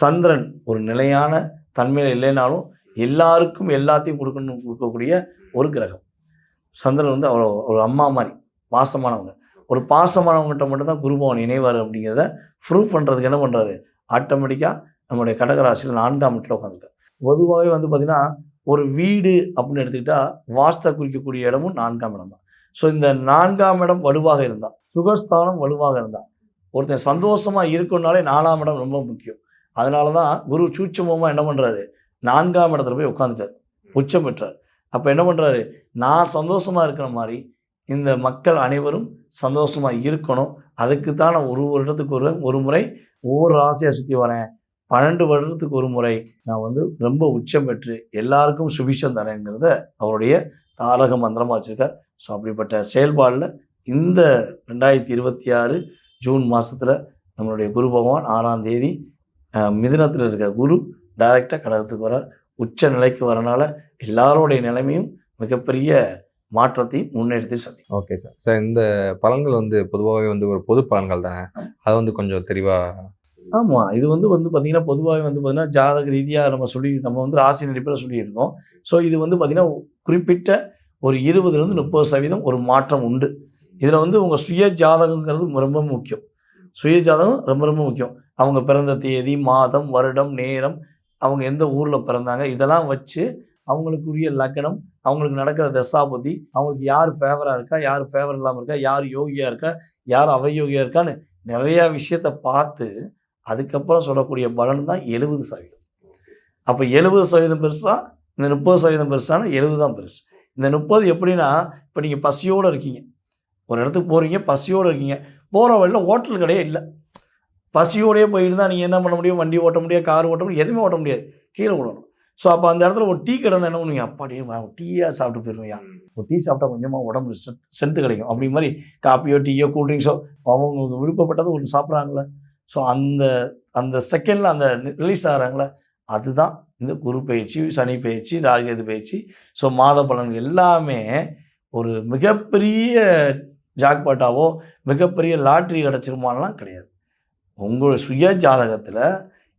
சந்திரன் ஒரு நிலையான தன்மையில் இல்லைனாலும் எல்லாருக்கும் எல்லாத்தையும் கொடுக்கக்கூடிய ஒரு கிரகம். சந்திரன் வந்து அவர் ஒரு அம்மா மாதிரி பாசமானவங்க. ஒரு பாசமானவங்ககிட்ட மட்டும்தான் குரு பகவான் இணைவார் அப்படிங்கிறத ப்ரூவ் பண்ணுறதுக்கு என்ன பண்ணுறாரு, ஆட்டோமேட்டிக்காக நம்மளுடைய கடகராசியில் 4ஆம் இடத்துல உட்காந்துருக்கார். பொதுவாகவே வந்து பார்த்திங்கன்னா ஒரு வீடு அப்படின்னு எடுத்துக்கிட்டால் வாஸ்தை குறிக்கக்கூடிய இடமும் 4ஆம் இடம் தான். ஸோ இந்த 4ஆம் இடம் வலுவாக இருந்தால், சுகஸ்தானம் வலுவாக இருந்தால், ஒருத்தன் சந்தோஷமாக இருக்குன்னாலே 4ஆம் இடம் ரொம்ப முக்கியம். அதனால தான் குரு சூட்சமமாக என்ன பண்ணுறாரு, 4ஆம் இடத்துல போய் உட்காந்துட்டார், உச்சம் பெற்றார். அப்போ என்ன பண்ணுறாரு, நான் சந்தோஷமாக இருக்கிற மாதிரி இந்த மக்கள் அனைவரும் சந்தோஷமாக இருக்கணும், அதுக்கு தான் நான் 1 வருடத்துக்கு ஒரு முறை ஒவ்வொரு ராசியாக சுற்றி வரேன், 12 வருடத்துக்கு ஒரு முறை நான் வந்து ரொம்ப உச்சம் பெற்று எல்லாருக்கும் சுபிஷம் தரேங்கிறத அவருடைய தாரக மந்திரமாக வச்சுருக்கார். ஸோ அப்படிப்பட்ட செயல்பாடில் இந்த 2026 ஜூன் மாதத்தில் நம்மளுடைய குரு பகவான் 6ஆம் தேதி மிதுனத்தில் இருக்க குரு டைரெக்டாக கடகத்துக்கு வர உச்ச நிலைக்கு வரனால எல்லாருடைய நிலைமையும் மிகப்பெரிய மாற்றத்தை முன்னெடுத்து சந்தி. Okay sir. சார் இந்த பலன்கள் வந்து பொதுவாகவே வந்து ஒரு பொது பலன்கள் தானே, அது வந்து கொஞ்சம் தெளிவாக. ஆமாம், இது வந்து பார்த்திங்கன்னா பொதுவாகவே வந்து பார்த்திங்கன்னா ஜாதக ரீதியாக நம்ம வந்து ராசி நடிப்பில் சொல்லியிருக்கோம். ஸோ இது வந்து பார்த்திங்கன்னா குறிப்பிட்ட ஒரு 20லேருந்து 30% ஒரு மாற்றம் உண்டு. இதில் வந்து உங்கள் சுய ஜாதகங்கிறது ரொம்ப முக்கியம். சுய ஜாதகம் ரொம்ப ரொம்ப முக்கியம். அவங்க பிறந்த தேதி, மாதம், வருடம், நேரம், அவங்க எந்த ஊரில் பிறந்தாங்க, இதெல்லாம் வச்சு அவங்களுக்குரிய லக்னம், அவங்களுக்கு நடக்கிற தசாபுத்தி, அவங்களுக்கு யார் ஃபேவராக இருக்கா, யார் ஃபேவர் இல்லாமல் இருக்கா, யார் யோகியாக இருக்கா, யார் அவயோகியாக இருக்கான்னு நிறையா விஷயத்தை பார்த்து அதுக்கப்புறம் சொல்லக்கூடிய பலன் தான் 70%. அப்போ 70% பெருசா, இந்த 30% பெருசான 70 தான் பெருசு. இந்த 30 எப்படின்னா, இப்போ நீங்கள் பசியோடு இருக்கீங்க, ஒரு இடத்துக்கு போகிறீங்க, பசியோடு இருக்கீங்க, போகிற வழியில் ஹோட்டல் கடையே இல்லை, பசியோடையே போயிருந்தா நீங்கள் என்ன பண்ண முடியும்? வண்டி ஓட்ட முடியாது, கார் ஓட்ட முடியாது, எதுவுமே ஓட்ட முடியாது, கீழே விடணும். ஸோ அப்போ அந்த இடத்துல ஒரு டீ கடை என்ன பண்ணுவீங்க? அப்பாடியே டீயாக சாப்பிட்டு போயிடுவீங்க. ஒரு டீ சாப்பிட்டா கொஞ்சமாக உடம்பு ஸ்ட்ரென்த்து கிடைக்கும். அப்படி மாதிரி காப்பியோ டீயோ கூல்ட்ரிங்க்ஸோ அவங்க விருப்பப்பட்டது ஒன்று சாப்பிட்றாங்களே, ஸோ அந்த அந்த செகண்டில் அந்த ரிலீஸ் ஆகிறாங்களே, அதுதான் இந்த குரு பயிற்சி, சனி பயிற்சி, ராகுகேது பயிற்சி. ஸோ மாத பலன்கள் எல்லாமே ஒரு மிகப்பெரிய ஜாக்பாட்டாவோ மிகப்பெரிய லாட்ரி கிடச்சிருமானலாம் கிடையாது. உங்கள் சுய ஜாதகத்தில்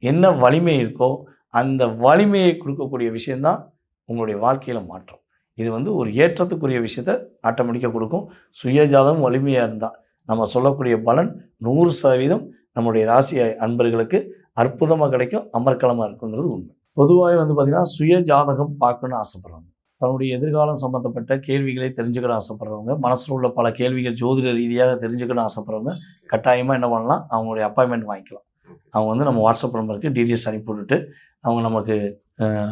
என்ன வலிமை இருக்கோ அந்த வலிமையை கொடுக்கக்கூடிய விஷயந்தான் உங்களுடைய வாழ்க்கையில் மாற்றம். இது வந்து ஒரு ஏற்றத்துக்குரிய விஷயத்த ஆட்டோமேட்டிக்காக கொடுக்கும். சுய ஜாதகம் வலிமையாக இருந்தால் நம்ம சொல்லக்கூடிய பலன் 100% நம்முடைய ராசி அன்பர்களுக்கு அற்புதமாக கிடைக்கும், அமர்க்கலமாக இருக்குங்கிறது உண்மை. பொதுவாகவே வந்து பார்த்திங்கன்னா சுய ஜாதகம் பார்க்கணுன்னு ஆசைப்படுறவங்க, தன்னுடைய எதிர்காலம் சம்மந்தப்பட்ட கேள்விகளை தெரிஞ்சுக்கணும் ஆசைப்படுறவங்க, மனசில் உள்ள பல கேள்விகள் ஜோதிட ரீதியாக தெரிஞ்சுக்கணும் ஆசைப்படுறவங்க கட்டாயமாக என்ன பண்ணலாம்? அவங்களுடைய அப்பாயின்மெண்ட் வாங்கிக்கலாம். அவங்க வந்து நம்ம வாட்ஸ்அப் நம்பருக்கு டீட்டெயில்ஸ் அனுப்பி விட்டுட்டு அவங்க நமக்கு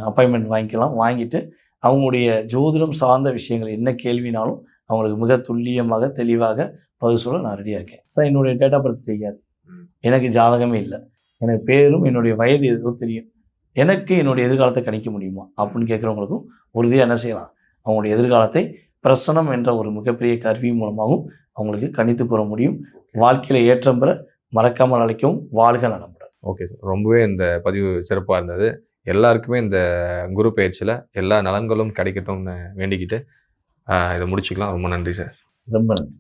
அப்பாயின்மெண்ட் வாங்கிக்கலாம். வாங்கிட்டு அவங்களுடைய ஜோதிடம் சார்ந்த விஷயங்கள் என்ன கேள்வினாலும் அவங்களுக்கு மிக துல்லியமாக தெளிவாக பதில் சொல்ல நான் ரெடியாக இருக்கேன். சார் என்னுடைய டேட் ஆஃப் பர்த் தெரியாது, எனக்கு ஜாதகமே இல்லை, எனக்கு பேரும் என்னுடைய வயது ஏதோ தெரியும், எனக்கு என்னுடைய எதிர்காலத்தை கணிக்க முடியுமா அப்படின்னு கேட்குறவங்களுக்கும் உறுதியாக என்ன செய்யலாம்? அவங்களுடைய எதிர்காலத்தை பிரசனம் என்ற ஒரு மிகப்பெரிய கருவி மூலமாகவும் அவங்களுக்கு கணித்து கூற முடியும். வாழ்க்கையில் ஏற்றம் பெற மறக்காமல் அழைக்கவும். வாழ்க நலமுடன். ஓகே சார், ரொம்பவே இந்த பதிவு சிறப்பாக இருந்தது. எல்லாருக்குமே இந்த குரு பயிற்சியில் எல்லா நலன்களும் கிடைக்கட்டும்னு வேண்டிக்கிட்டு இதை முடிச்சுக்கலாம். ரொம்ப நன்றி சார். ரொம்ப நன்றி.